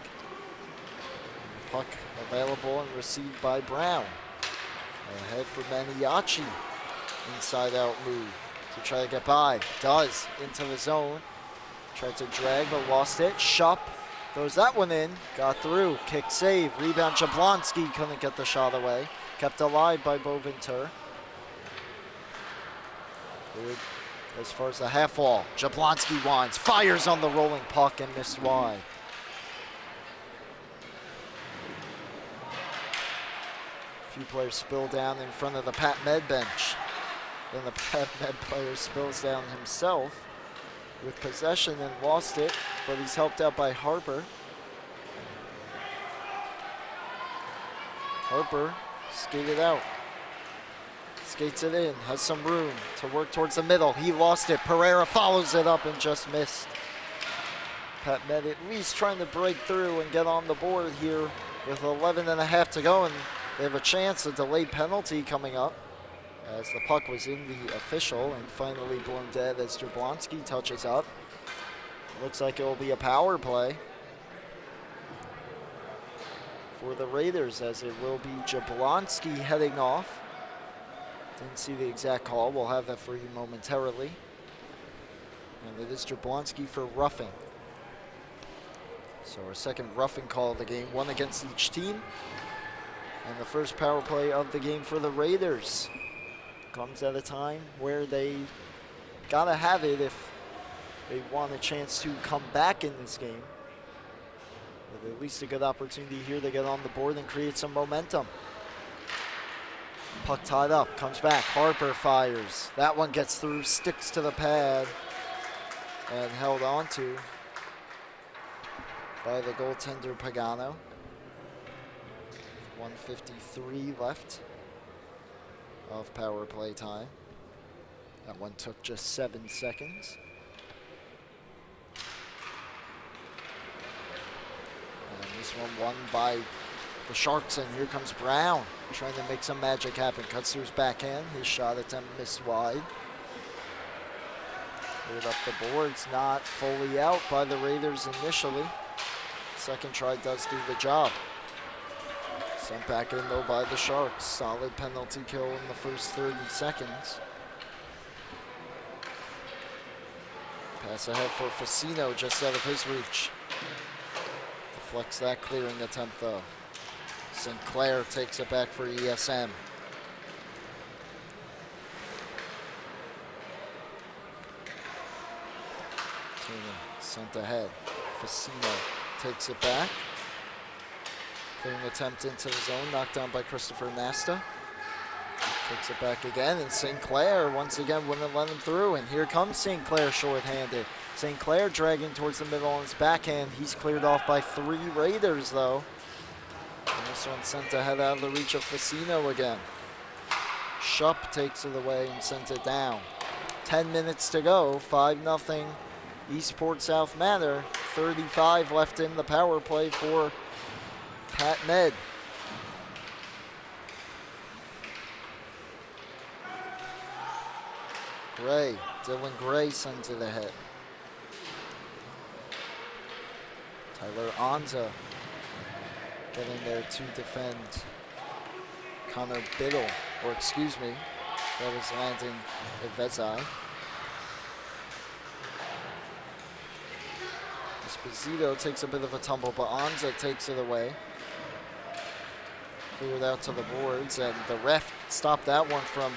Puck available and received by Brown. Ahead for Maniaci. Inside out move to try to get by. Does, into the zone. Tried to drag but lost it. Shupp throws that one in. Got through. Kick save. Rebound Jablonski couldn't get the shot away. Kept alive by Boventura. Good. As far as the half wall, Jablonski winds, fires on the rolling puck and missed wide. A few players spill down in front of the Pat Med bench. Then the Pat Med player spills down himself with possession and lost it, but he's helped out by Harper. Harper skated out. Skates it in, has some room to work towards the middle. He lost it. Pereira follows it up and just missed. Pat Med at least trying to break through and get on the board here with 11.5 to go, and they have a chance, a delayed penalty coming up as the puck was in the official and finally blown dead as Jablonski touches up. Looks like it will be a power play for the Raiders, as it will be Jablonski heading off. Didn't see the exact call. We'll have that for you momentarily. And it is Jablonski for roughing. So our second roughing call of the game, one against each team. And the first power play of the game for the Raiders comes at a time where they gotta have it if they want a chance to come back in this game. With at least a good opportunity here to get on the board and create some momentum. Puck tied up, comes back, Harper fires. That one gets through, sticks to the pad, and held onto by the goaltender Pagano. 1:53 left of power play time. That one took just 7 seconds. And this one won by the Sharks, and here comes Brown trying to make some magic happen. Cuts through his backhand. His shot attempt missed wide. Cleared up the boards, not fully out by the Raiders initially. Second try does do the job. Sent back in though by the Sharks. Solid penalty kill in the first 30 seconds. Pass ahead for Facino just out of his reach. Deflects that clearing attempt though. Sinclair takes it back for ESM. Sent ahead. Facino takes it back. Clearing attempt into the zone, knocked down by Christopher Nasta. Takes it back again, and Sinclair once again wouldn't let him through, and here comes Sinclair short-handed. Sinclair dragging towards the middle on his backhand. He's cleared off by 3 Raiders though. And this one sent ahead out of the reach of Facino again. Shupp takes it away and sent it down. 10 minutes to go, 5-0 Eastport South Manor. 35 left in the power play for Pat Med. Gray, Dylan Gray sends it ahead. Tyler Anza getting there to defend Connor Biddle, or excuse me, that was Landon Evezai. Esposito takes a bit of a tumble, but Anza takes it away. Cleared out to the boards, and the ref stopped that one from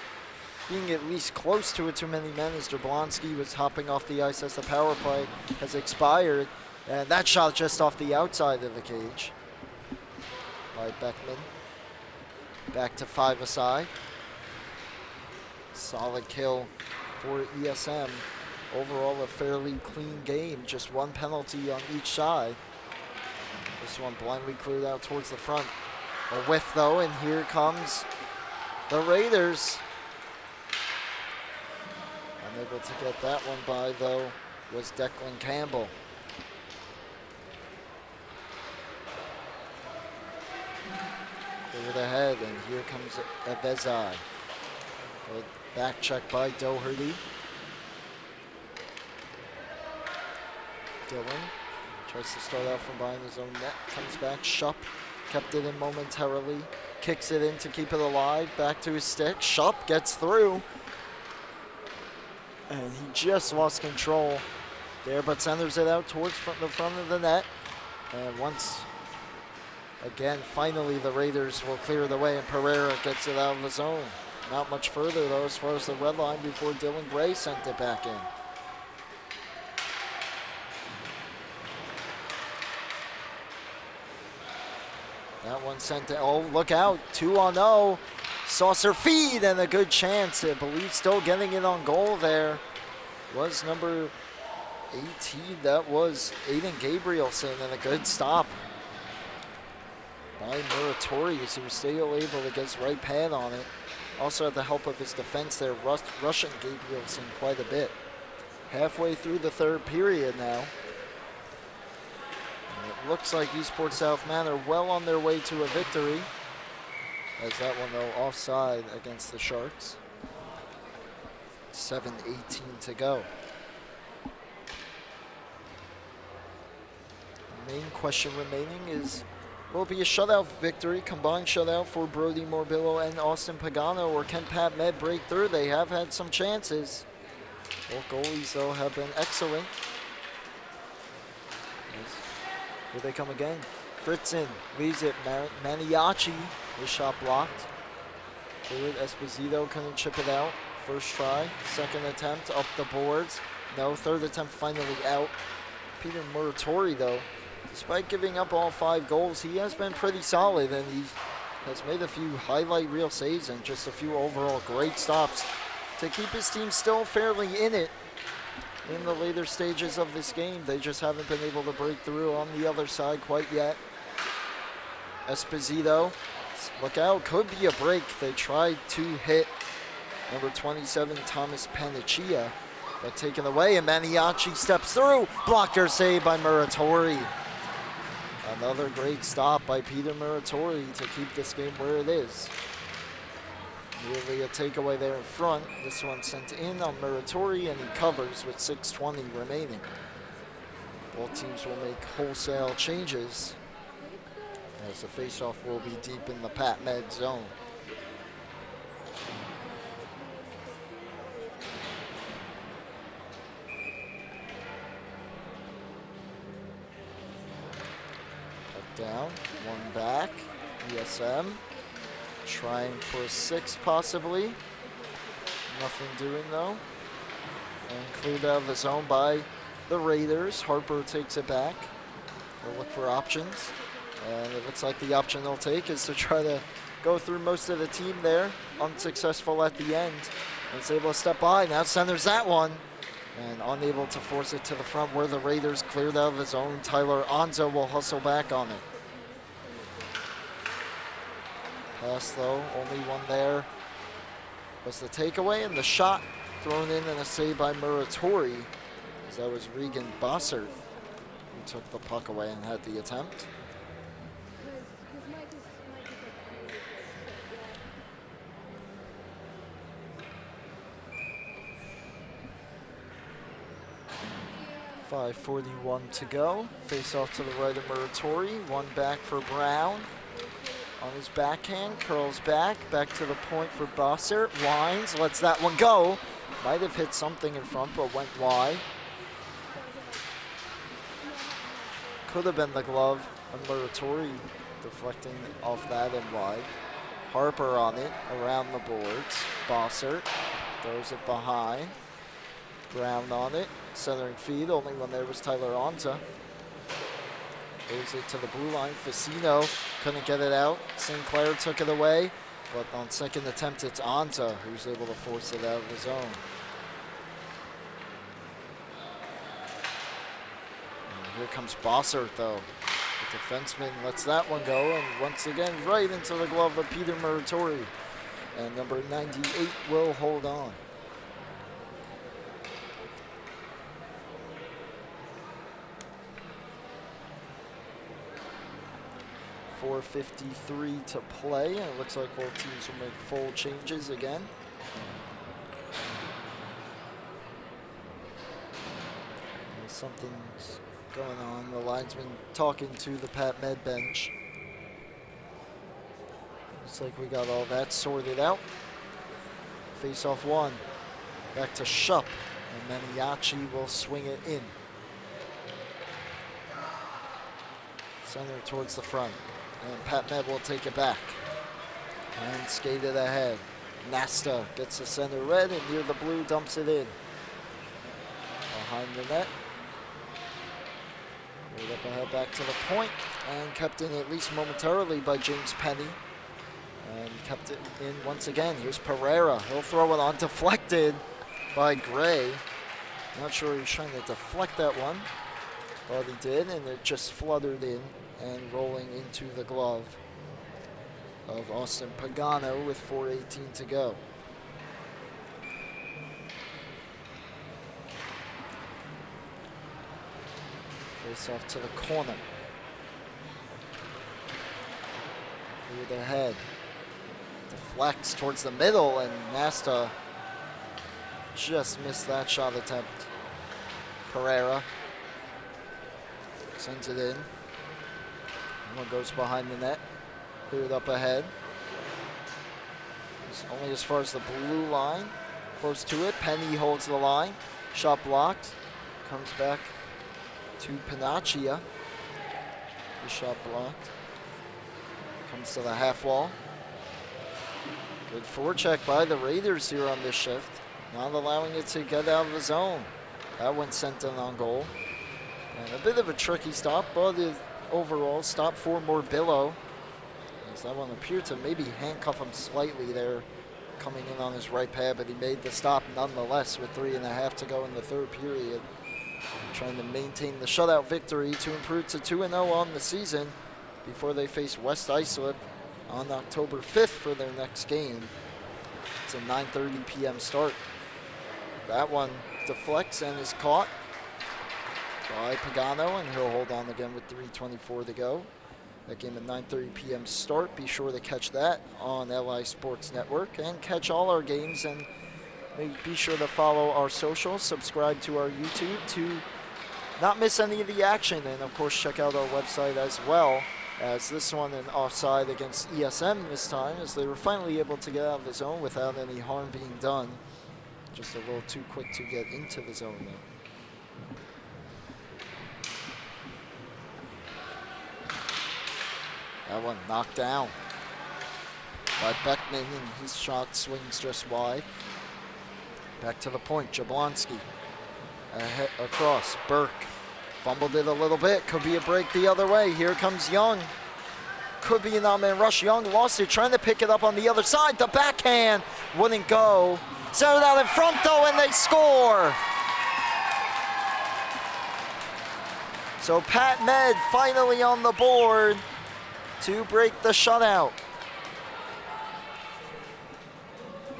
being at least close to it. Too many men as Jablonski was hopping off the ice as the power play has expired. And that shot just off the outside of the cage by Beckman. Back to 5-a-side. Solid kill for ESM. Overall, a fairly clean game. Just one penalty on each side. This one blindly cleared out towards the front. A whiff, though, and here comes the Raiders. Unable to get that one by, though, was Declan Campbell. Cleared ahead, and here comes Evezai. Good back check by Doherty. Dillon tries to start out from behind his own net. Comes back, Shupp kept it in momentarily. Kicks it in to keep it alive. Back to his stick. Shupp gets through. And he just lost control there, but centers it out towards the front of the net. And once again, finally, the Raiders will clear the way, and Pereira gets it out of the zone. Not much further, though, as far as the red line before Dylan Gray sent it back in. That one sent it. Oh, look out. 2-0. Saucer feed and a good chance. I believe still getting it on goal there was number 18. That was Aiden Gabrielson, and a good stop by Muratorius, who was still able to get his right pad on it. Also had the help of his defense there, rushing Gabrielson quite a bit. Halfway through the third period now. And it looks like Eastport South Manor well on their way to a victory. As that one, though, offside against the Sharks. 7:18 to go. The main question remaining is, will it be a shutout victory, combined shutout for Brody Morbillo and Austin Pagano, or can Pat Med break through? They have had some chances. Both goalies, though, have been excellent. Here they come again. Fritzen leaves it. Maniaci, his shot blocked. Cleared. Esposito couldn't chip it out. First try. Second attempt up the boards. No. Third attempt finally out. Peter Muratori, though, despite giving up all 5 goals, he has been pretty solid, and he has made a few highlight reel saves and just a few overall great stops to keep his team still fairly in it in the later stages of this game. They just haven't been able to break through on the other side quite yet. Esposito, look out, could be a break. They tried to hit number 27, Thomas Panaccia, but taken away, and Maniaci steps through. Blocker save by Muratori. Another great stop by Peter Muratori to keep this game where it is. Nearly a takeaway there in front. This one sent in on Muratori, and he covers with 6:20 remaining. Both teams will make wholesale changes as the faceoff will be deep in the Pat Med zone. Down, one back, ESM, trying for a 6 possibly, nothing doing though, and cleared out of the zone by the Raiders. Harper takes it back, they'll look for options, and it looks like the option they'll take is to try to go through most of the team there, unsuccessful at the end, and is able to step by. Now centers that one, and unable to force it to the front where the Raiders cleared out of the zone. Tyler Onzo will hustle back on it. Pass though, only one there was the takeaway, and the shot thrown in and a save by Muratori, as that was Regan Bossert who took the puck away and had the attempt. .541 to go. Face off to the right of Muratori. One back for Brown. on his backhand, curls back to the point for Bossert. Winds, lets that one go. Might have hit something in front, but went wide. Could have been the glove of Muratori deflecting off that and wide. Harper on it, around the boards. Bossert throws it behind. Brown on it, centering feed, only when there was Tyler Onta. Throws it to the blue line. Facino couldn't get it out. St. Clair took it away, but on second attempt, it's Onta who's able to force it out of the zone. And here comes Bossert, though. The defenseman lets that one go, and once again, right into the glove of Peter Muratori. And number 98 will hold on. 4:53 to play, and it looks like both teams will make full changes again. And something's going on. The linesman talking to the Pat Med bench. Looks like we got all that sorted out. Face-off one. Back to Shupp, and Maniaci will swing it in. Center towards the front. And Pat Med will take it back. And skate it ahead. Nasta gets the center red, and near the blue dumps it in. Behind the net. Right up ahead back to the point. And kept in at least momentarily by James Penny. And kept it in once again. Here's Pereira. He'll throw it on, deflected by Gray. Not sure he was trying to deflect that one. But he did, and it just fluttered in and rolling into the glove of Austin Pagano with 4:18 to go. Face off to the corner. Through the head. Deflects towards the middle, and Nasta just missed that shot attempt. Pereira sends it in. One goes behind the net. Cleared up ahead. It's only as far as the blue line. Close to it. Penny holds the line. Shot blocked. Comes back to Panaccia. The shot blocked. Comes to the half wall. Good forecheck by the Raiders here on this shift. Not allowing it to get out of the zone. That one sent in on goal. And a bit of a tricky stop, but the overall stop for Morbillo. As that one appeared to maybe handcuff him slightly there, coming in on his right pad, but he made the stop nonetheless with 3.5 to go in the third period. Trying to maintain the shutout victory to improve to 2-0 on the season before they face West Islip on October 5th for their next game. It's a 9:30 p.m. start. That one deflects and is caught by Pagano, and he'll hold on again with 3:24 to go. That game at 9:30 p.m. start. Be sure to catch that on LI Sports Network and catch all our games, and be sure to follow our socials, subscribe to our YouTube to not miss any of the action, and of course check out our website as well, as this one an offside against ESM this time, as they were finally able to get out of the zone without any harm being done. Just a little too quick to get into the zone though. That one knocked down by Beckman, and his shot swings just wide. Back to the point, Jablonski. Across, Burke. Fumbled it a little bit, could be a break the other way. Here comes Young. Could be an on-man rush. Young lost it, trying to pick it up on the other side. The backhand wouldn't go. Set it out in front though, and they score. So Pat Med finally on the board to break the shutout.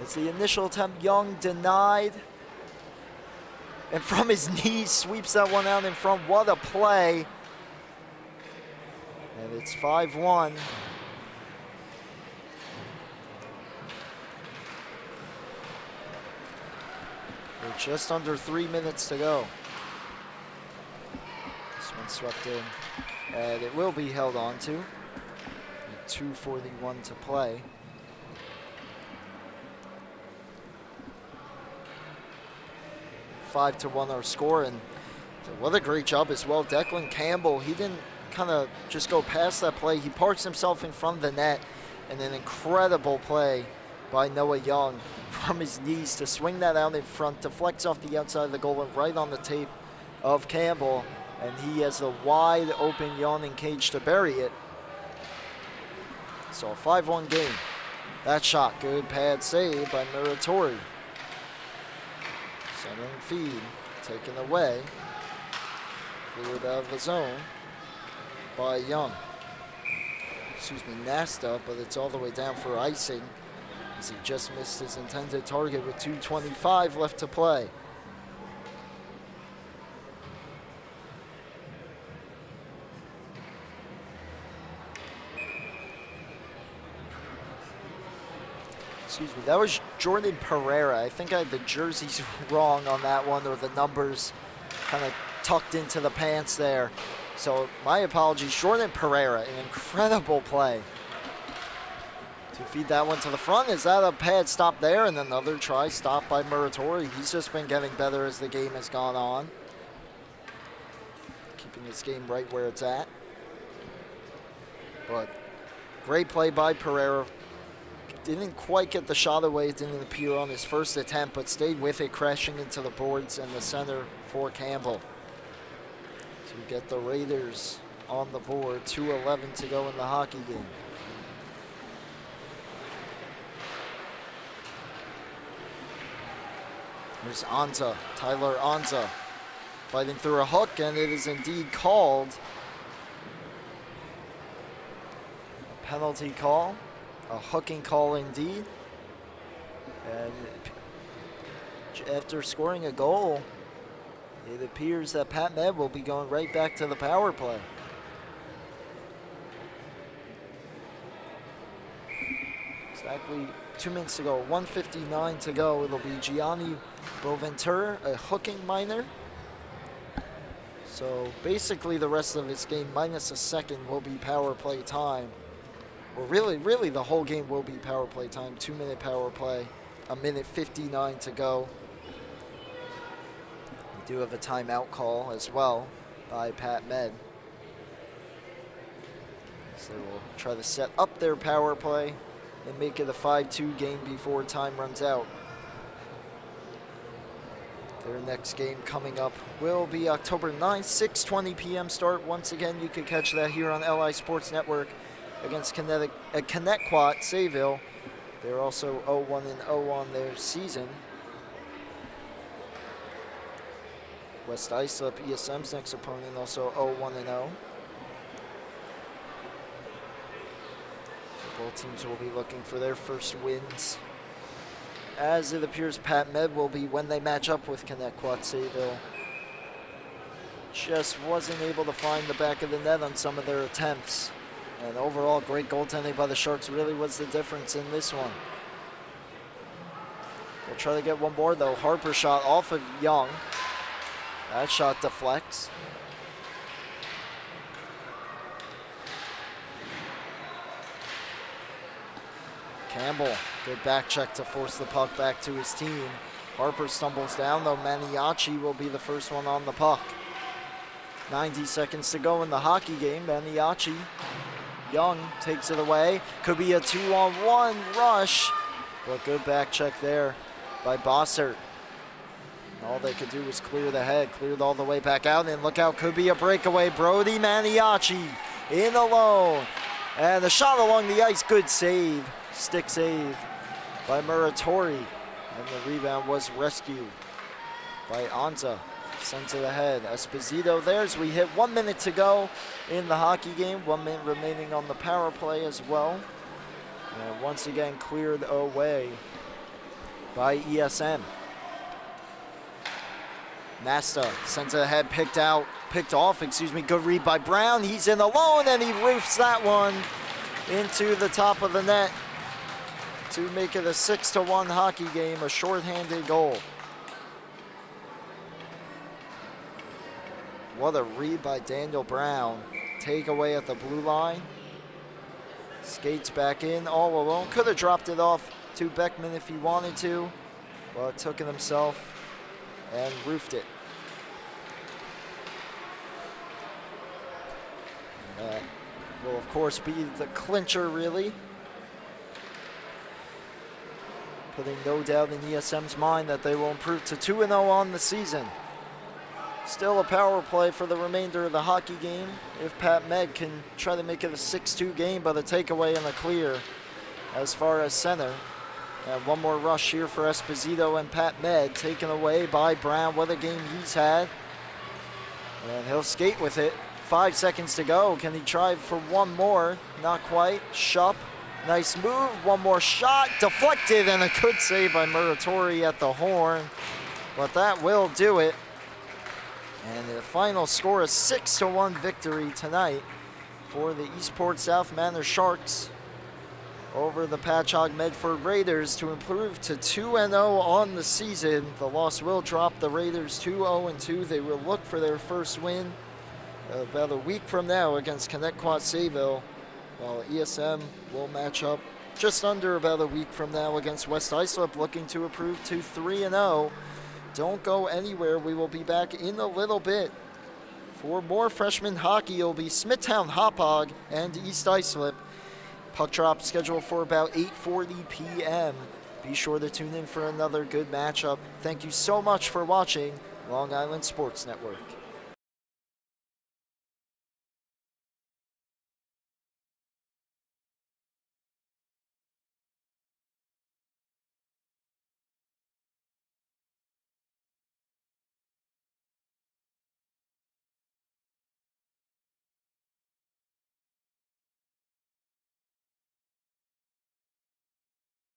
As the initial attempt, Young denied. And from his knees, sweeps that one out in front. What a play. And it's 5-1. With just under 3 minutes to go. This one swept in. And it will be held on to. 2:41 to play. Five to 1 our score, and what a great job as well. Declan Campbell, he didn't kind of just go past that play. He parks himself in front of the net, and an incredible play by Noah Young from his knees to swing that out in front, deflects off the outside of the goal and right on the tape of Campbell, and he has a wide open yawning cage to bury it. So a 5-1 game. That shot, good pad save by Muratori. Centering feed, taken away. Cleared out of the zone by Young. Nasta, but it's all the way down for icing as he just missed his intended target with 2:25 left to play. That was Jordan Pereira. I think I had the jerseys wrong on that one, or the numbers kind of tucked into the pants there. So my apologies. Jordan Pereira, an incredible play to feed that one to the front. Is that a pad stop there? And another try stop by Muratori. He's just been getting better as the game has gone on. Keeping his game right where it's at. But great play by Pereira. Didn't quite get the shot away. It didn't appear on his first attempt, but stayed with it, crashing into the boards and the center for Campbell. To get the Raiders on the board. 2:11 to go in the hockey game. There's Anza, Tyler Anza, fighting through a hook, and it is indeed called a penalty call. A hooking call indeed. And after scoring a goal, it appears that Pat Med will be going right back to the power play. Exactly 2 minutes to go, 1:59 to go. It'll be Gianni Boventura, a hooking minor. So basically the rest of this game, minus a second, will be power play time. Well, really the whole game will be power play time. 2-minute power play, 1:59 to go. We do have a timeout call as well by Pat Med. So they will try to set up their power play and make it a 5-2 game before time runs out. Their next game coming up will be October 9th, 6:20 p.m. start. Once again, you can catch that here on LI Sports Network against Connecticut Sayville. They're also 0-1-0 on their season. West Islip, ESM's next opponent, also 0-1-0. So both teams will be looking for their first wins. As it appears, Pat Med will be when they match up with Connecticut Sayville. Just wasn't able to find the back of the net on some of their attempts. And overall, great goaltending by the Sharks really was the difference in this one. They'll try to get one more, though. Harper shot off of Young. That shot deflects. Campbell, good back check to force the puck back to his team. Harper stumbles down, though. Maniaci will be the first one on the puck. 90 seconds to go in the hockey game. Maniaci. Young takes it away. Could be a 2-on-1 rush, but good back check there by Bossert. All they could do was clear the head, cleared all the way back out, and look out, could be a breakaway. Brody Maniaci in alone. And the shot along the ice, good save. Stick save by Muratori. And the rebound was rescued by Anza. Sent to the head. Esposito there as we hit 1 minute to go in the hockey game. 1 minute remaining on the power play as well. And once again cleared away by ESM. Nasta sent to the head, picked off, good read by Brown. He's in alone and he roofs that one into the top of the net to make it a 6-1 hockey game, a shorthanded goal. What a read by Daniel Brown. Takeaway at the blue line. Skates back in all alone. Could have dropped it off to Beckman if he wanted to, but took it himself and roofed it. That will, of course, be the clincher, really. Putting no doubt in ESM's mind that they will improve to 2-0 on the season. Still a power play for the remainder of the hockey game. If Pat Med can try to make it a 6-2 game, but a takeaway and a clear as far as center. And one more rush here for Esposito and Pat Med, taken away by Brown. What a game he's had. And he'll skate with it. 5 seconds to go. Can he try for one more? Not quite. Shupp. Nice move. One more shot. Deflected, and a good save by Muratori at the horn. But that will do it. And the final score is 6-1 victory tonight for the Eastport South Manor Sharks over the Patchogue Medford Raiders to improve to 2-0 on the season. The loss will drop the Raiders to 0-2. They will look for their first win about a week from now against Connecticut Sayville, while ESM will match up just under about a week from now against West Islip, looking to improve to 3-0. Don't go anywhere. We will be back in a little bit for more freshman hockey. It'll be Smithtown Hauppauge and East Islip. Puck drop scheduled for about 8:40 p.m. Be sure to tune in for another good matchup. Thank you so much for watching Long Island Sports Network.